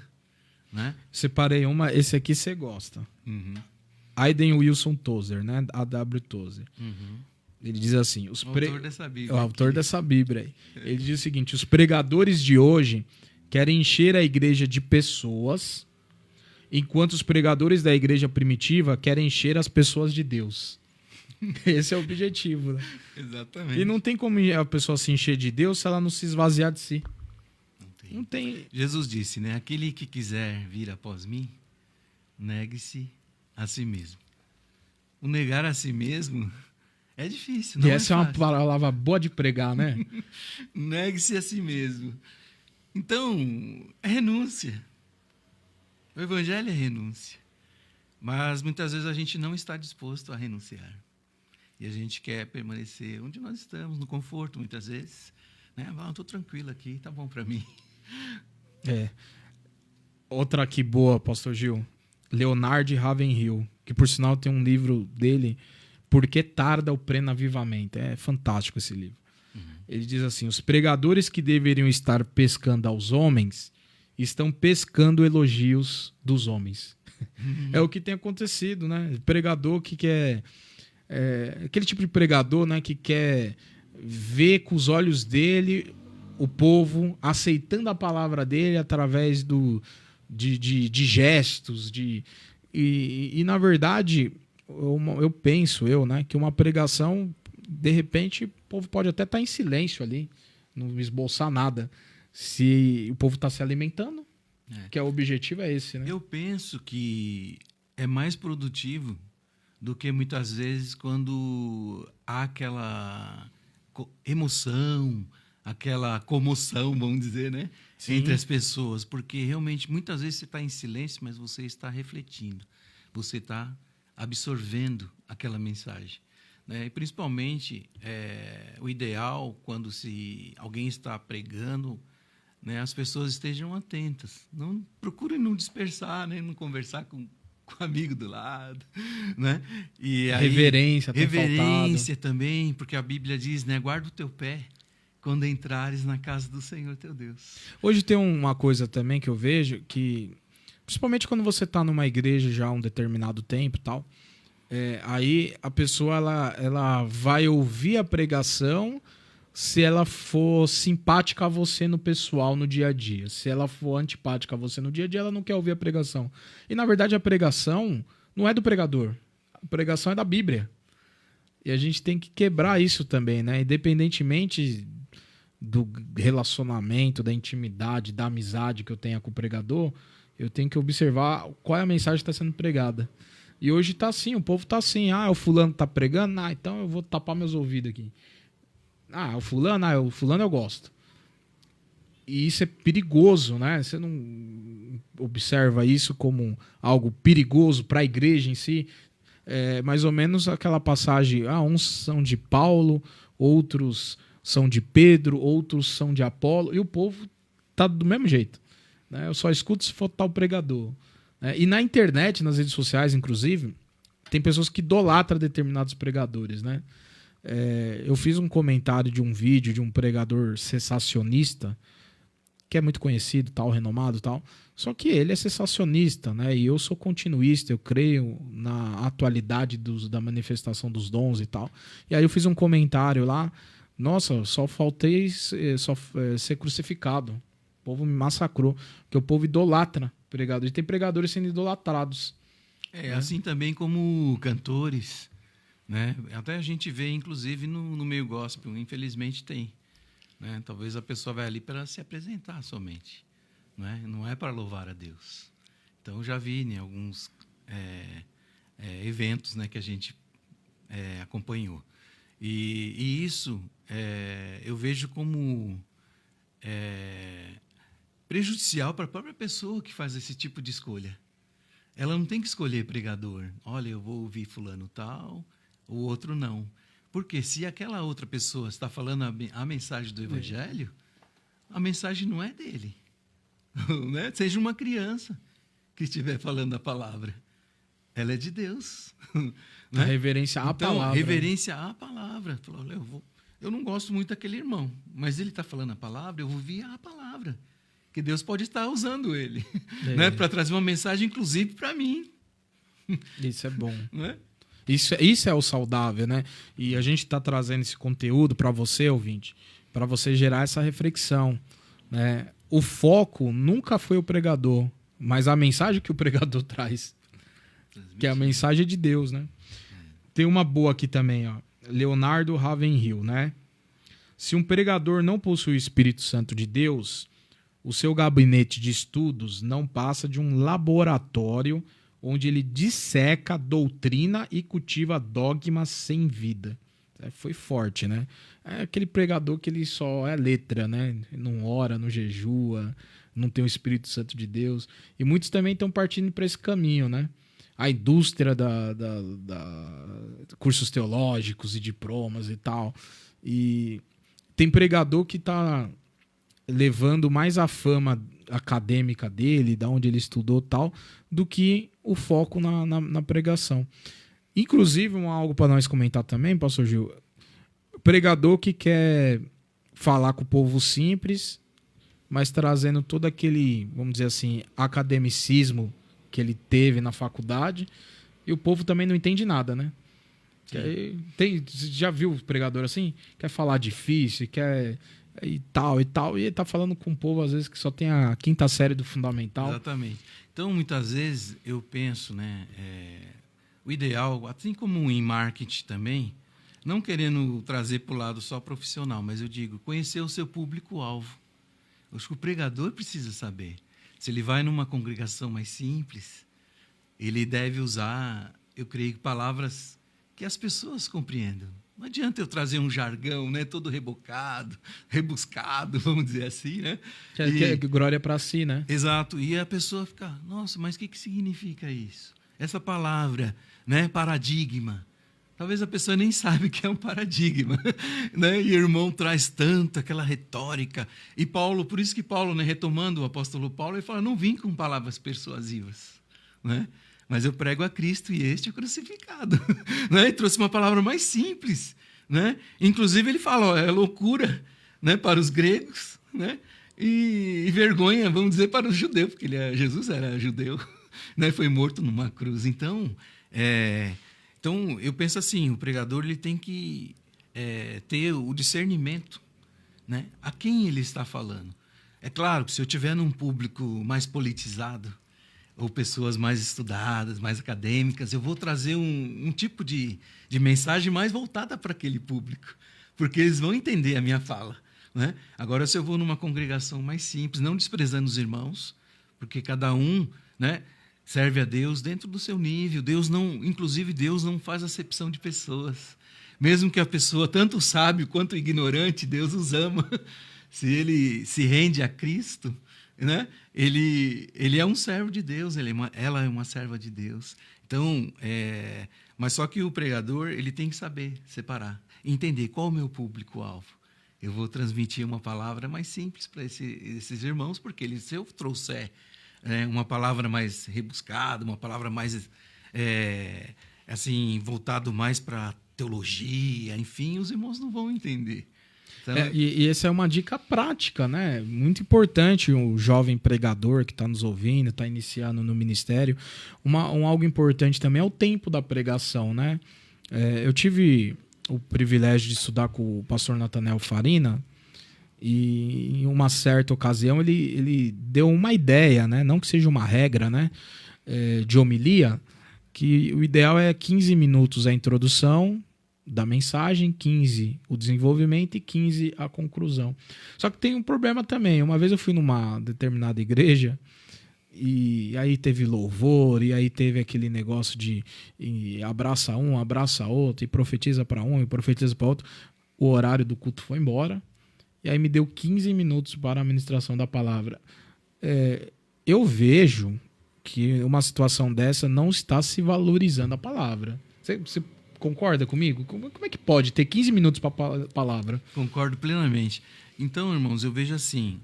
Né? Separei esse aqui você gosta. Uhum. Aiden Wilson Tozer, né? A.W. Tozer. Uhum. Ele diz assim... O autor dessa Bíblia. O autor dessa Bíblia aí. Ele diz o seguinte: os pregadores de hoje querem encher a igreja de pessoas, enquanto os pregadores da igreja primitiva querem encher as pessoas de Deus. Esse é o objetivo, né? Exatamente. E não tem como a pessoa se encher de Deus se ela não se esvaziar de si. Não tem. Jesus disse, né? Aquele que quiser vir após mim, negue-se a si mesmo. O negar a si mesmo é difícil, não e essa é uma palavra boa de pregar, né? Negue-se a si mesmo. Então, é renúncia. O evangelho é renúncia. Mas muitas vezes a gente não está disposto a renunciar. E a gente quer permanecer onde nós estamos, no conforto, muitas vezes. Né? Ah, estou tranquilo aqui, tá bom para mim. Outra aqui boa, Pastor Gil. Leonard Ravenhill, que por sinal tem um livro dele, Por que Tarda o Pleno Avivamento? É fantástico esse livro. Ele diz assim: os pregadores que deveriam estar pescando aos homens estão pescando elogios dos homens. É o que tem acontecido, né? Pregador que quer... aquele tipo de pregador, né, que quer ver com os olhos dele o povo aceitando a palavra dele através de gestos. E, na verdade, eu penso, né, que uma pregação, de repente, o povo pode até estar em silêncio ali, não esboçar nada. Se o povo está se alimentando, que o objetivo é esse, né? Eu penso que é mais produtivo do que muitas vezes quando há aquela emoção, aquela comoção, vamos dizer, né? Sim. Entre as pessoas. Porque realmente, muitas vezes você está em silêncio, mas você está refletindo. Você está absorvendo aquela mensagem. Né? E principalmente, o ideal, quando alguém está pregando, né, as pessoas estejam atentas. Não procurem não dispersar, né? Não conversar com o amigo do lado, né? E aí, reverência também, porque a Bíblia diz, né? Guarda o teu pé quando entrares na casa do Senhor teu Deus. Hoje tem uma coisa também que eu vejo, que principalmente quando você está numa igreja já há um determinado tempo e tal, aí a pessoa ela vai ouvir a pregação se ela for simpática a você no pessoal, no dia a dia. Se ela for antipática a você no dia a dia, ela não quer ouvir a pregação. E, na verdade, a pregação não é do pregador. A pregação é da Bíblia. E a gente tem que quebrar isso também, né? Independentemente do relacionamento, da intimidade, da amizade que eu tenha com o pregador, eu tenho que observar qual é a mensagem que está sendo pregada. E hoje tá assim, o povo tá assim. Ah, o fulano tá pregando? Ah, então eu vou tapar meus ouvidos aqui. Ah, o fulano eu gosto. E isso é perigoso, né? Você não observa isso como algo perigoso para a igreja em si. É mais ou menos aquela passagem, uns são de Paulo, outros são de Pedro, outros são de Apolo, e o povo tá do mesmo jeito. Né? Eu só escuto se for tal pregador. E na internet, nas redes sociais, inclusive, tem pessoas que idolatram determinados pregadores, né? Eu fiz um comentário de um vídeo de um pregador cessacionista, que é muito conhecido, tal, renomado, tal. Só que ele é cessacionista, né? E eu sou continuista, eu creio na atualidade da manifestação dos dons e tal. E aí eu fiz um comentário lá, nossa, só faltei ser crucificado. O povo me massacrou, porque o povo idolatra pregadores. E tem pregadores sendo idolatrados. Assim também como cantores, né? Até a gente vê, inclusive, no meio gospel, infelizmente tem. Né? Talvez a pessoa vai ali para se apresentar somente. Né? Não é para louvar a Deus. Então, eu já vi em alguns eventos, né, que a gente acompanhou. E isso eu vejo como prejudicial para a própria pessoa que faz esse tipo de escolha. Ela não tem que escolher pregador. Olha, eu vou ouvir fulano tal, o outro não. Porque se aquela outra pessoa está falando a mensagem do Evangelho, a mensagem não é dele. Né? Seja uma criança que estiver falando a palavra. Ela é de Deus. Né? A reverência à palavra. Reverência à palavra. Eu não gosto muito daquele irmão, mas ele está falando a palavra, eu vou ouvir a palavra. Que Deus pode estar usando ele, né? Para trazer uma mensagem, inclusive, para mim. Isso é bom. Né? Isso é o saudável, né? E a gente está trazendo esse conteúdo para você, ouvinte, para você gerar essa reflexão. Né? O foco nunca foi o pregador, mas a mensagem que o pregador traz, que é a mensagem de Deus, né? Tem uma boa aqui também, ó. Leonardo Ravenhill, né? Se um pregador não possui o Espírito Santo de Deus, o seu gabinete de estudos não passa de um laboratório onde ele disseca doutrina e cultiva dogmas sem vida. Foi forte, né? É aquele pregador que ele só é letra, né? Não ora, não jejua, não tem o Espírito Santo de Deus. E muitos também estão partindo para esse caminho, né? a indústria cursos teológicos e diplomas e tal. E tem pregador que está levando mais a fama acadêmica dele, da onde ele estudou tal, do que o foco na pregação. Inclusive, algo para nós comentar também, pastor Gil, pregador que quer falar com o povo simples, mas trazendo todo aquele, vamos dizer assim, academicismo que ele teve na faculdade, e o povo também não entende nada, né? Já viu pregador assim? Quer falar difícil, quer e tal, e ele tá falando com o povo, às vezes, que só tem a quinta série do fundamental. Exatamente. Então, muitas vezes, eu penso, né, o ideal, assim como em marketing também, não querendo trazer para o lado só profissional, mas eu digo, conhecer o seu público-alvo. Acho que o pregador precisa saber. Se ele vai numa congregação mais simples, ele deve usar, eu creio, palavras que as pessoas compreendam. Não adianta eu trazer um jargão, né, todo rebuscado, vamos dizer assim, né? Que é glória para si, né? Exato. E a pessoa fica, nossa, mas o que significa isso? Essa palavra, né, paradigma. Talvez a pessoa nem sabe o que é um paradigma, né? E o irmão traz tanto aquela retórica. E Paulo, por isso que Paulo, né, retomando o apóstolo Paulo, ele fala, não vim com palavras persuasivas, né? Mas eu prego a Cristo e este é crucificado. Né? Ele trouxe uma palavra mais simples. Né? Inclusive, ele fala, ó, é loucura, né, para os gregos, né? E vergonha, vamos dizer, para os judeus, porque Jesus era judeu, né? Foi morto numa cruz. Então, eu penso assim, o pregador ele tem que ter o discernimento, né? A quem ele está falando. É claro que se eu tiver num público mais politizado, ou pessoas mais estudadas, mais acadêmicas, eu vou trazer um tipo de mensagem mais voltada para aquele público, porque eles vão entender a minha fala. Né? Agora, se eu vou numa congregação mais simples, não desprezando os irmãos, porque cada um, né, serve a Deus dentro do seu nível. Inclusive, Deus não faz acepção de pessoas. Mesmo que a pessoa, tanto sábio quanto ignorante, Deus os ama. Se ele se rende a Cristo, né? Ele é um servo de Deus, ela é uma serva de Deus. Então, mas só que o pregador ele tem que saber separar, entender qual é o meu público-alvo. Eu vou transmitir uma palavra mais simples para esses irmãos, porque se eu trouxer uma palavra mais rebuscada, uma palavra mais assim voltado mais para teologia, enfim, os irmãos não vão entender. Então, e essa é uma dica prática, né? Muito importante o jovem pregador que está nos ouvindo, está iniciando no ministério. Algo importante também é o tempo da pregação, né? Eu tive o privilégio de estudar com o pastor Nathanael Farina e em uma certa ocasião ele deu uma ideia, né? Não que seja uma regra, né? De homilia, que o ideal é 15 minutos a introdução da mensagem, 15 o desenvolvimento e 15 a conclusão. Só que tem um problema também. Uma vez eu fui numa determinada igreja e aí teve louvor, e aí teve aquele negócio de abraça um, abraça outro, e profetiza para um e profetiza para outro. O horário do culto foi embora e aí me deu 15 minutos para a ministração da palavra. Eu vejo que uma situação dessa não está se valorizando a palavra. Você concorda comigo? Como é que pode ter 15 minutos para a palavra? Concordo plenamente. Então, irmãos, eu vejo assim,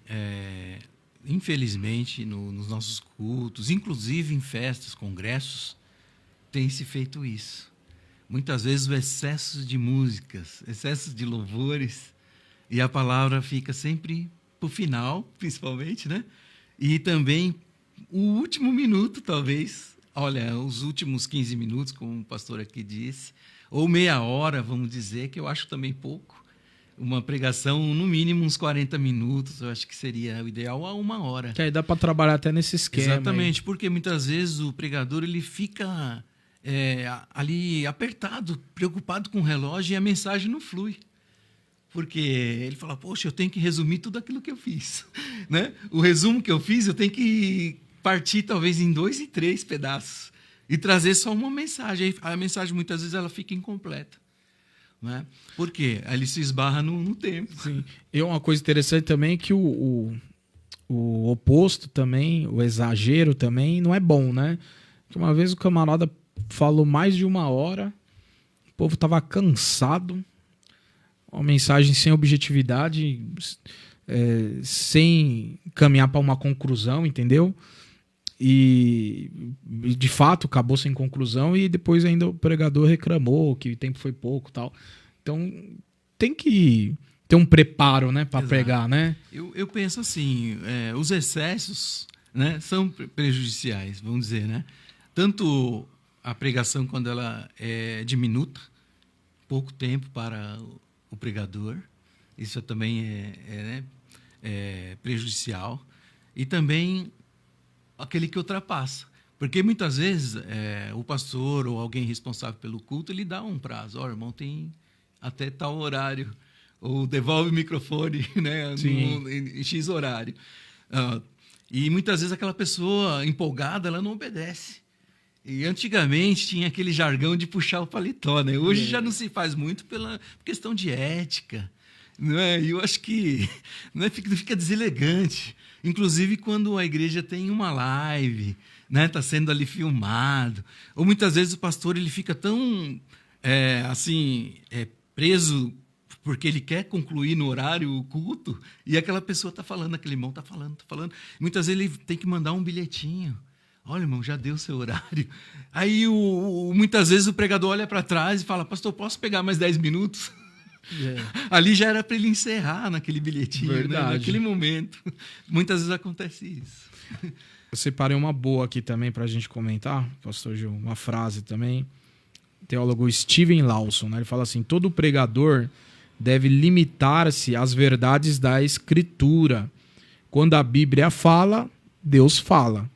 infelizmente, nos nossos cultos, inclusive em festas, congressos, tem se feito isso. Muitas vezes o excesso de músicas, excesso de louvores, e a palavra fica sempre para o final, principalmente, né? E também o último minuto, talvez. Olha, os últimos 15 minutos, como o pastor aqui disse, ou meia hora, vamos dizer, que eu acho também pouco. Uma pregação, no mínimo, uns 40 minutos, eu acho que seria o ideal, a 1 hora. Que aí dá para trabalhar até nesse esquema. Exatamente, aí. Porque muitas vezes o pregador ele fica ali apertado, preocupado com o relógio e a mensagem não flui. Porque ele fala, poxa, eu tenho que resumir tudo aquilo que eu fiz. Né? O resumo que eu fiz, eu tenho que partir talvez em 2 e 3 pedaços e trazer só uma mensagem. A mensagem muitas vezes ela fica incompleta, né? Por quê? Aí ele se esbarra no tempo. Sim. E uma coisa interessante também é que o oposto também, o exagero também não é bom, né? Uma vez o camarada falou mais de 1 hora, o povo tava cansado, uma mensagem sem objetividade, sem caminhar para uma conclusão, entendeu? E de fato acabou sem conclusão e depois ainda o pregador reclamou que o tempo foi pouco, tal. Então tem que ter um preparo, né, para pregar, né? Eu penso assim, os excessos, né, são prejudiciais, vamos dizer, né? Tanto a pregação quando ela é diminuta, pouco tempo para o pregador, isso também é prejudicial, e também aquele que ultrapassa. Porque muitas vezes o pastor ou alguém responsável pelo culto, ele dá um prazo. Irmão, tem até tal horário. Ou devolve o microfone, né, em X horário. E muitas vezes aquela pessoa empolgada, ela não obedece. E antigamente tinha aquele jargão de puxar o paletó, né? Hoje já não se faz muito pela questão de ética. Não é? E eu acho que não fica deselegante. Inclusive quando a igreja tem uma live, né, tá sendo ali filmado, ou muitas vezes o pastor ele fica tão preso porque ele quer concluir no horário o culto e aquela pessoa está falando, aquele irmão está falando. Muitas vezes ele tem que mandar um bilhetinho. Olha, irmão, já deu seu horário. Aí muitas vezes o pregador olha para trás e fala, pastor, posso pegar mais 10 minutos? Ali já era para ele encerrar naquele bilhetinho, né? Naquele momento. Muitas vezes acontece isso. Eu separei uma boa aqui também para a gente comentar, pastor Gil, uma frase também. O teólogo Steven Lawson, né? Ele fala assim, todo pregador deve limitar-se às verdades da Escritura. Quando a Bíblia fala, Deus fala.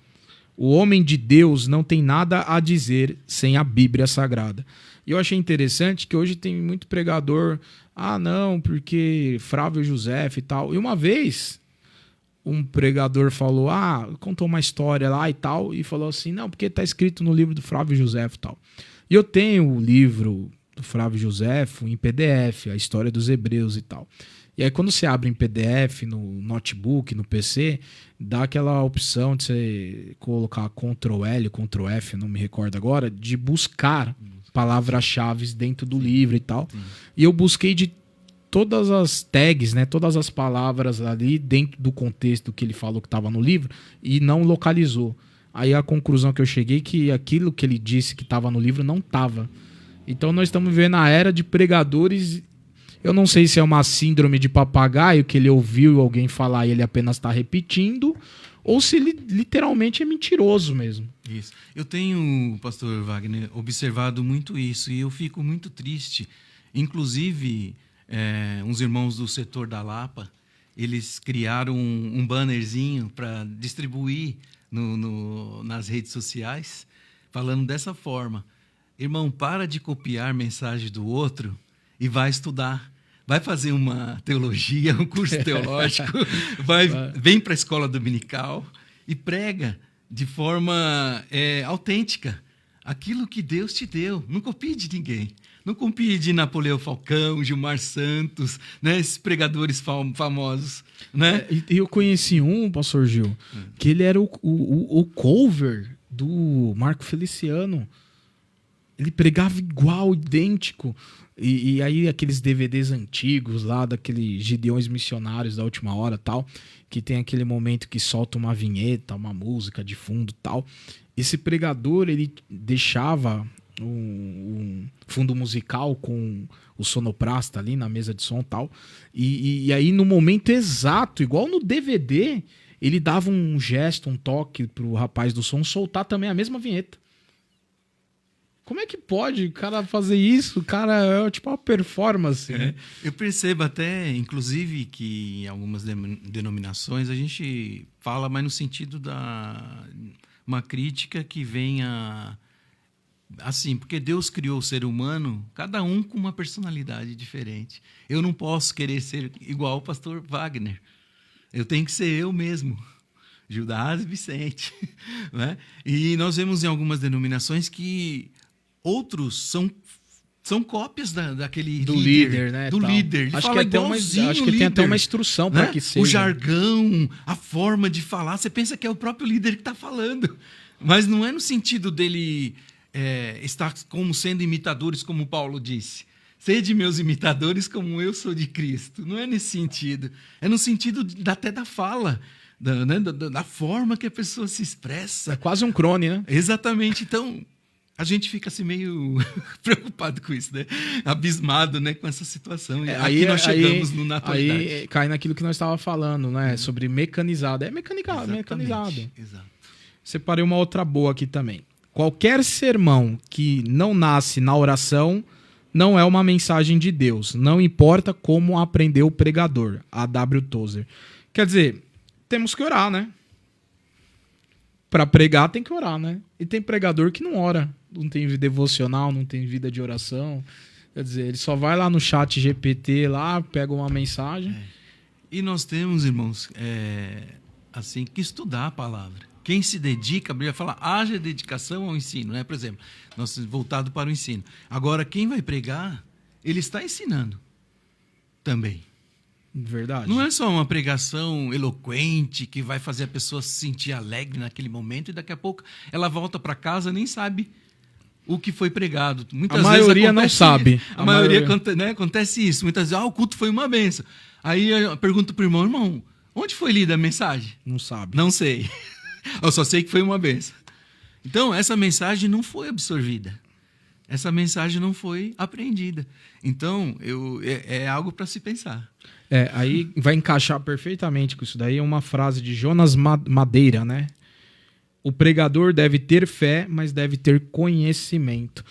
O homem de Deus não tem nada a dizer sem a Bíblia Sagrada. E eu achei interessante que hoje tem muito pregador, não, porque Flávio José e tal. E uma vez, um pregador falou, contou uma história lá e tal, e falou assim, não, porque está escrito no livro do Flávio José e tal. E eu tenho o livro do Flávio Josefo em PDF, a história dos hebreus e tal. E aí quando você abre em PDF no notebook, no PC, dá aquela opção de você colocar Ctrl+L, Ctrl+F, não me recordo agora, de buscar palavras-chave dentro do livro e tal. E eu busquei de todas as tags, né, todas as palavras ali dentro do contexto que ele falou que estava no livro e não localizou. Aí a conclusão que eu cheguei é que aquilo que ele disse que estava no livro não estava. Então nós estamos vivendo a era de pregadores. Eu não sei se é uma síndrome de papagaio, que ele ouviu alguém falar e ele apenas está repetindo, ou se ele literalmente é mentiroso mesmo. Isso. Eu tenho, pastor Wagner, observado muito isso e eu fico muito triste. Inclusive, uns irmãos do setor da Lapa, eles criaram um bannerzinho para distribuir nas redes sociais, falando dessa forma. Irmão, para de copiar mensagem do outro e vai estudar. Vai fazer uma teologia, um curso teológico, vem para a escola dominical e prega de forma autêntica aquilo que Deus te deu. Não copie de ninguém. Não copie de Napoleão Falcão, Gilmar Santos, né, esses pregadores famosos. Né? Eu conheci pastor Gil, que ele era o cover do Marco Feliciano. Ele pregava igual, idêntico. E aí aqueles DVDs antigos lá, daqueles Gideões Missionários da Última Hora tal, que tem aquele momento que solta uma vinheta, uma música de fundo tal. Esse pregador, ele deixava um fundo musical com o sonoplasta ali na mesa de som tal. E aí no momento exato, igual no DVD, ele dava um gesto, um toque pro rapaz do som soltar também a mesma vinheta. Como é que pode o cara fazer isso? O cara é tipo uma performance. Né? Eu percebo até, inclusive, que em algumas denominações a gente fala mais no sentido da uma crítica que venha assim, porque Deus criou o ser humano, cada um com uma personalidade diferente. Eu não posso querer ser igual ao pastor Wagner. Eu tenho que ser eu mesmo. Judas Vicente. Né? E nós vemos em algumas denominações que outros são cópias daquele do líder, né? Do líder. Ele acho fala que tem até uma instrução para que seja. O jargão, a forma de falar, você pensa que é o próprio líder que está falando. Mas não é no sentido dele estar como sendo imitadores, como Paulo disse. Sede meus imitadores como eu sou de Cristo. Não é nesse sentido. É no sentido até da fala, da forma que a pessoa se expressa. É quase um crone, né? Exatamente. Então, a gente fica assim meio preocupado com isso, né? Abismado, né, com essa situação. Aqui nós chegamos na atualidade. Aí cai naquilo que nós estávamos falando, né? Sobre mecanizado. É mecanizado. Exato. Separei uma outra boa aqui também. Qualquer sermão que não nasce na oração não é uma mensagem de Deus. Não importa como aprendeu o pregador. A.W. Tozer. Quer dizer, temos que orar, né? Para pregar tem que orar, né? E tem pregador que não ora. Não tem vida devocional, não tem vida de oração. Quer dizer, ele só vai lá no chat GPT, lá, pega uma mensagem. E nós temos, irmãos, assim, que estudar a palavra. Quem se dedica, a Bíblia fala, haja dedicação ao ensino, né? Por exemplo, nós voltado para o ensino. Agora, quem vai pregar, ele está ensinando também. Verdade. Não é só uma pregação eloquente que vai fazer a pessoa se sentir alegre naquele momento e daqui a pouco ela volta para casa e nem sabe o que foi pregado. Muitas a maioria não sabe. A maioria acontece isso. Muitas vezes, o culto foi uma benção. Aí eu pergunto para o irmão, onde foi lida a mensagem? Não sabe. Não sei. Eu só sei que foi uma benção. Então, essa mensagem não foi absorvida. Essa mensagem não foi apreendida. Então, é algo para se pensar. Aí vai encaixar perfeitamente com isso daí. É uma frase de Jonas Madeira, né? O pregador deve ter fé, mas deve ter conhecimento.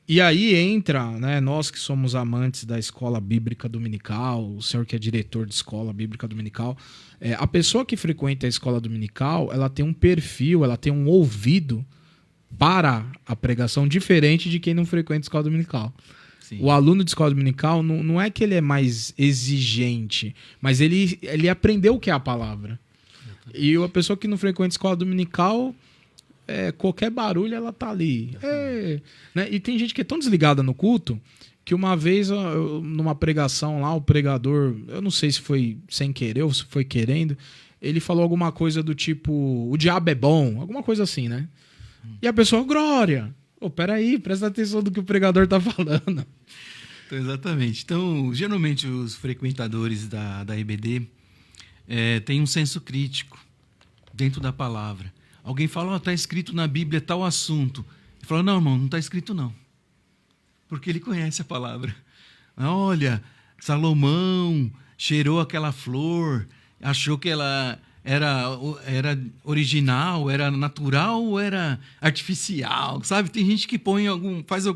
E aí entra, né, nós que somos amantes da escola bíblica dominical, o senhor que é diretor de escola bíblica dominical, a pessoa que frequenta a escola dominical, ela tem um perfil, ela tem um ouvido para a pregação diferente de quem não frequenta a escola dominical. Sim. O aluno de escola dominical não é que ele é mais exigente, mas ele aprendeu o que é a palavra. E a pessoa que não frequenta a escola dominical, qualquer barulho ela tá ali. Né? E tem gente que é tão desligada no culto que uma vez, numa pregação lá, o pregador, eu não sei se foi sem querer ou se foi querendo, ele falou alguma coisa do tipo, o diabo é bom, alguma coisa assim, né? E a pessoa, glória! Peraí, presta atenção do que o pregador tá falando. Então, exatamente. Então, geralmente os frequentadores da IBD têm um senso crítico dentro da palavra. Alguém fala, está escrito na Bíblia tal assunto. Ele fala, não, irmão, não está escrito não. Porque ele conhece a palavra. Olha, Salomão cheirou aquela flor, achou que ela era original, era natural ou era artificial, sabe? Tem gente que faz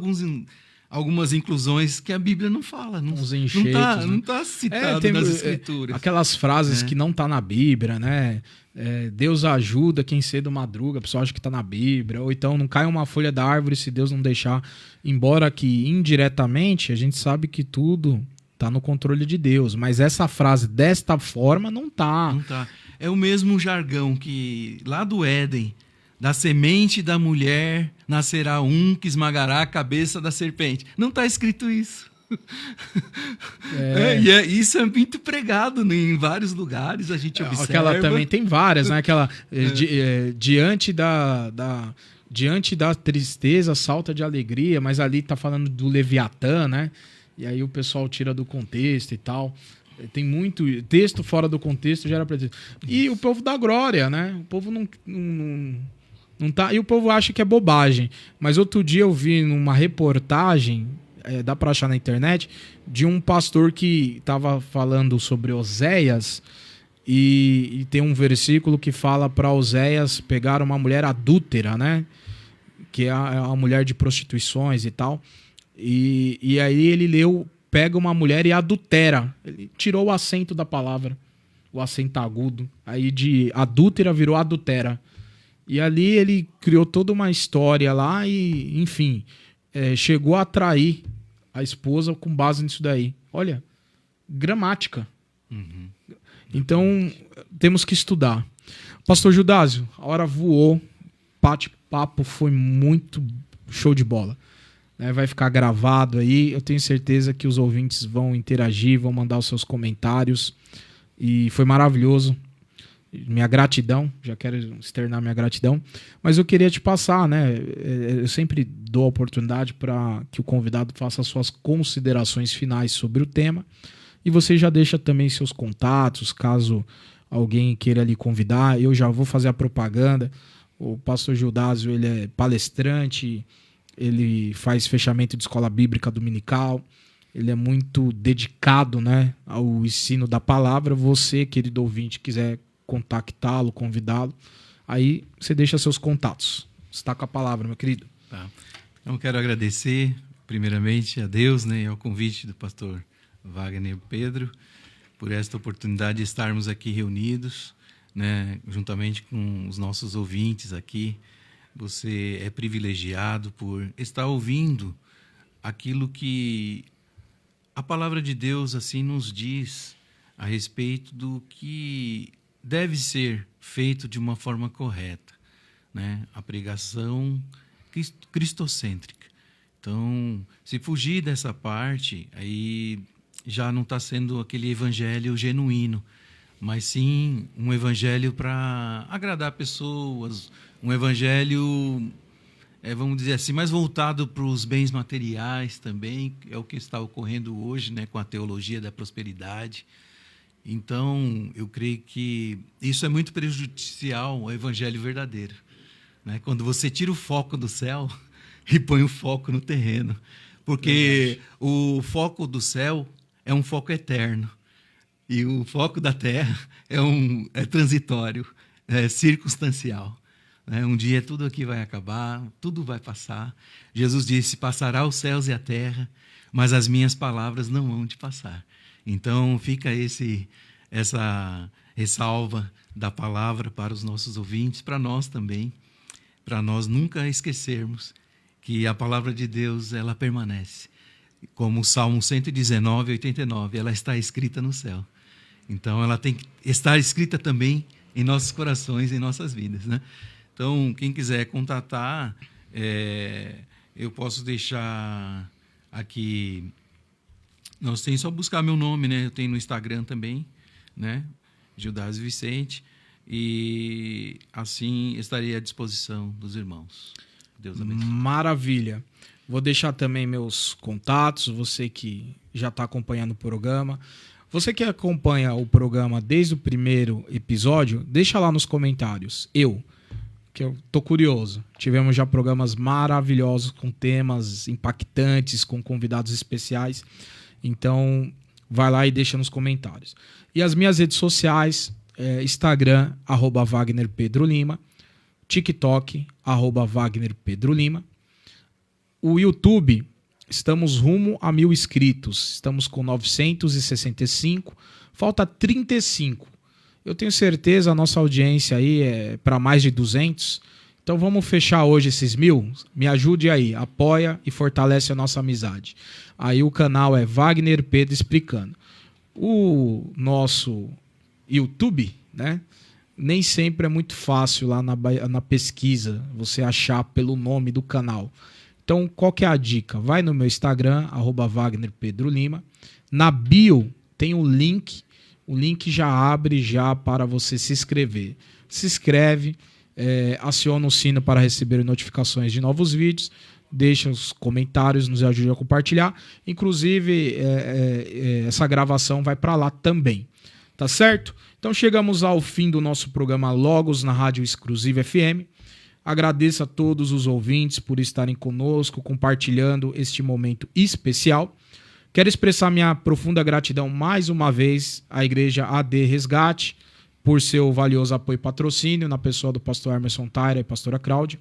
algumas inclusões que a Bíblia não fala. Uns enxertos, não está citado nas Escrituras. Aquelas frases que não tá na Bíblia, né? Deus ajuda quem cedo madruga, a pessoa acha que está na Bíblia, ou então não cai uma folha da árvore se Deus não deixar, embora que indiretamente a gente sabe que tudo está no controle de Deus, mas essa frase desta forma não tá. Não tá. É o mesmo jargão que lá do Éden, da semente da mulher nascerá um que esmagará a cabeça da serpente. Não está escrito isso. Isso é muito pregado em vários lugares, a gente observa. Aquela também tem várias, né? Aquela diante da tristeza salta de alegria, mas ali tá falando do Leviatã, né? E aí o pessoal tira do contexto e tal. Tem muito texto fora do contexto, gera pretexto. E o povo dá glória, né? O povo não tá, e o povo acha que é bobagem. Mas outro dia eu vi numa reportagem, dá para achar na internet, de um pastor que estava falando sobre Oséias e tem um versículo que fala para Oséias pegar uma mulher adúltera, né? Que é a mulher de prostituições e tal. E aí ele leu, pega uma mulher e adultera. Ele tirou o acento da palavra, o acento agudo. Aí de adúltera virou adultera. E ali ele criou toda uma história lá e, enfim, chegou a atrair a esposa com base nisso daí. Olha, gramática. Uhum. Então, temos que estudar. Pastor Judásio, a hora voou, bate-papo foi muito show de bola. Vai ficar gravado aí, eu tenho certeza que os ouvintes vão interagir, vão mandar os seus comentários. E foi maravilhoso. minha gratidão, já quero externar minha gratidão, mas eu queria te passar, né? Eu sempre dou a oportunidade para que o convidado faça as suas considerações finais sobre o tema, e você já deixa também seus contatos, caso alguém queira lhe convidar. Eu já vou fazer a propaganda. O pastor Gildásio, ele é palestrante, ele faz fechamento de escola bíblica dominical, ele é muito dedicado, né, ao ensino da palavra. Você, querido ouvinte, quiser contactá-lo, convidá-lo, aí você deixa seus contatos. Está com a palavra, meu querido. Tá. Então, quero agradecer, primeiramente, a Deus, né, e ao convite do pastor Wagner Pedro, por esta oportunidade de estarmos aqui reunidos, né, juntamente com os nossos ouvintes aqui. Você é privilegiado por estar ouvindo aquilo que a palavra de Deus assim nos diz a respeito do que deve ser feito de uma forma correta, né? A pregação cristocêntrica. Então, se fugir dessa parte, aí já não está sendo aquele evangelho genuíno, mas sim um evangelho para agradar pessoas, um evangelho, vamos dizer assim, mais voltado para os bens materiais também, é o que está ocorrendo hoje, né, com a teologia da prosperidade. Então, eu creio que isso é muito prejudicial ao evangelho verdadeiro, né? Quando você tira o foco do céu e põe o foco no terreno, porque o foco do céu é um foco eterno e o foco da terra é transitório, é circunstancial. Um dia tudo aqui vai acabar, tudo vai passar. Jesus disse: passará os céus e a terra, mas as minhas palavras não vão te passar. Então fica essa ressalva da palavra para os nossos ouvintes, para nós também, para nós nunca esquecermos que a palavra de Deus, ela permanece. Como o Salmo 119, 89, ela está escrita no céu. Então ela tem que estar escrita também em nossos corações, em nossas vidas, né? Então, quem quiser contatar, eu posso deixar aqui. Nós temos só buscar meu nome, né? Eu tenho no Instagram também, né? Gildásio Vicente. E assim estarei à disposição dos irmãos. Deus abençoe. Maravilha. Vou deixar também meus contatos, você que já está acompanhando o programa. Você que acompanha o programa desde o primeiro episódio, deixa lá nos comentários. Que eu tô curioso. Tivemos já programas maravilhosos com temas impactantes, com convidados especiais. Então, vai lá e deixa nos comentários. E as minhas redes sociais, Instagram, @WagnerPedroLima, TikTok, @WagnerPedroLima. O YouTube, estamos rumo a 1.000 inscritos. Estamos com 965, falta 35. Eu tenho certeza a nossa audiência aí é para mais de 200. Então vamos fechar hoje esses 1.000. Me ajude aí, apoia e fortalece a nossa amizade. Aí o canal é Wagner Pedro Explicando. O nosso YouTube, né? Nem sempre é muito fácil lá na pesquisa você achar pelo nome do canal. Então qual que é a dica? Vai no meu Instagram, @WagnerPedroLima. Na bio tem um link. O link já abre para você se inscrever. Se inscreve, aciona o sino para receber notificações de novos vídeos, deixa os comentários, nos ajude a compartilhar. Inclusive, essa gravação vai para lá também. Tá certo? Então chegamos ao fim do nosso programa Logos na Rádio Exclusiva FM. Agradeço a todos os ouvintes por estarem conosco, compartilhando este momento especial. Quero expressar minha profunda gratidão mais uma vez à Igreja AD Resgate por seu valioso apoio e patrocínio na pessoa do pastor Emerson Taira e pastora Cláudia.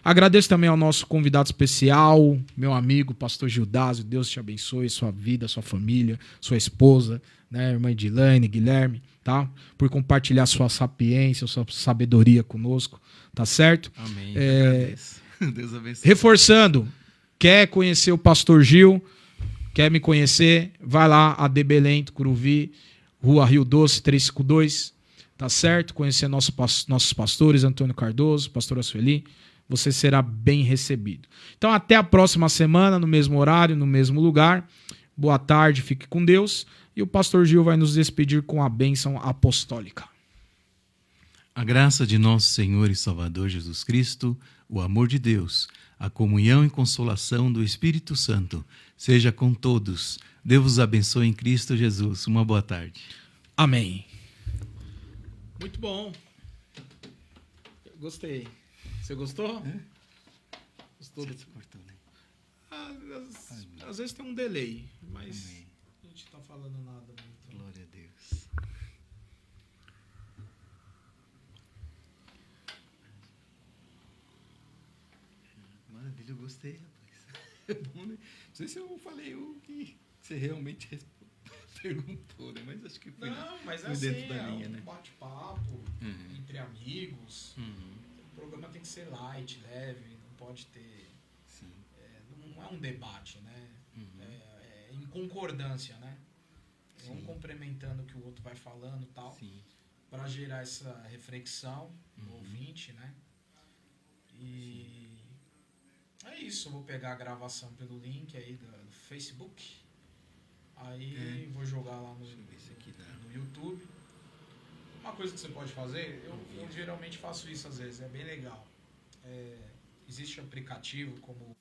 Agradeço também ao nosso convidado especial, meu amigo, pastor Gildásio. Deus te abençoe, sua vida, sua família, sua esposa, né, irmã Edilane, Guilherme, tá? Por compartilhar sua sapiência, sua sabedoria conosco, tá certo? Amém. Agradeço. Deus abençoe. Reforçando, quer conhecer o pastor Gil? Quer me conhecer? Vai lá, AD Belém, Tucuruvi, Rua Rio Doce, 352. Tá certo? Conhecer nossos pastores, Antônio Cardoso, pastora Sueli. Você será bem recebido. Então, até a próxima semana, no mesmo horário, no mesmo lugar. Boa tarde, fique com Deus. E o pastor Gil vai nos despedir com a bênção apostólica. A graça de nosso Senhor e Salvador Jesus Cristo, o amor de Deus, a comunhão e consolação do Espírito Santo seja com todos. Deus vos abençoe em Cristo Jesus. Uma boa tarde. Amém. Muito bom. Gostei. Você gostou? Gostou? Às vezes tem um delay, mas Amém. a gente tá falando nada muito. Glória a Deus. Maravilha, eu gostei, rapaz. É bom, né? Não sei se eu falei o que você realmente perguntou, né? Mas acho que foi, Mas foi dentro da linha, um né? bate-papo entre amigos. O programa tem que ser light, leve, não pode ter... Sim. Não é um debate, né? É em concordância, né? Um complementando o que o outro vai falando e tal, para gerar essa reflexão no ouvinte, né? E é isso, eu vou pegar a gravação pelo link aí do Facebook, aí vou jogar lá no YouTube. Uma coisa que você pode fazer, eu geralmente faço isso às vezes, é bem legal. Existe aplicativo como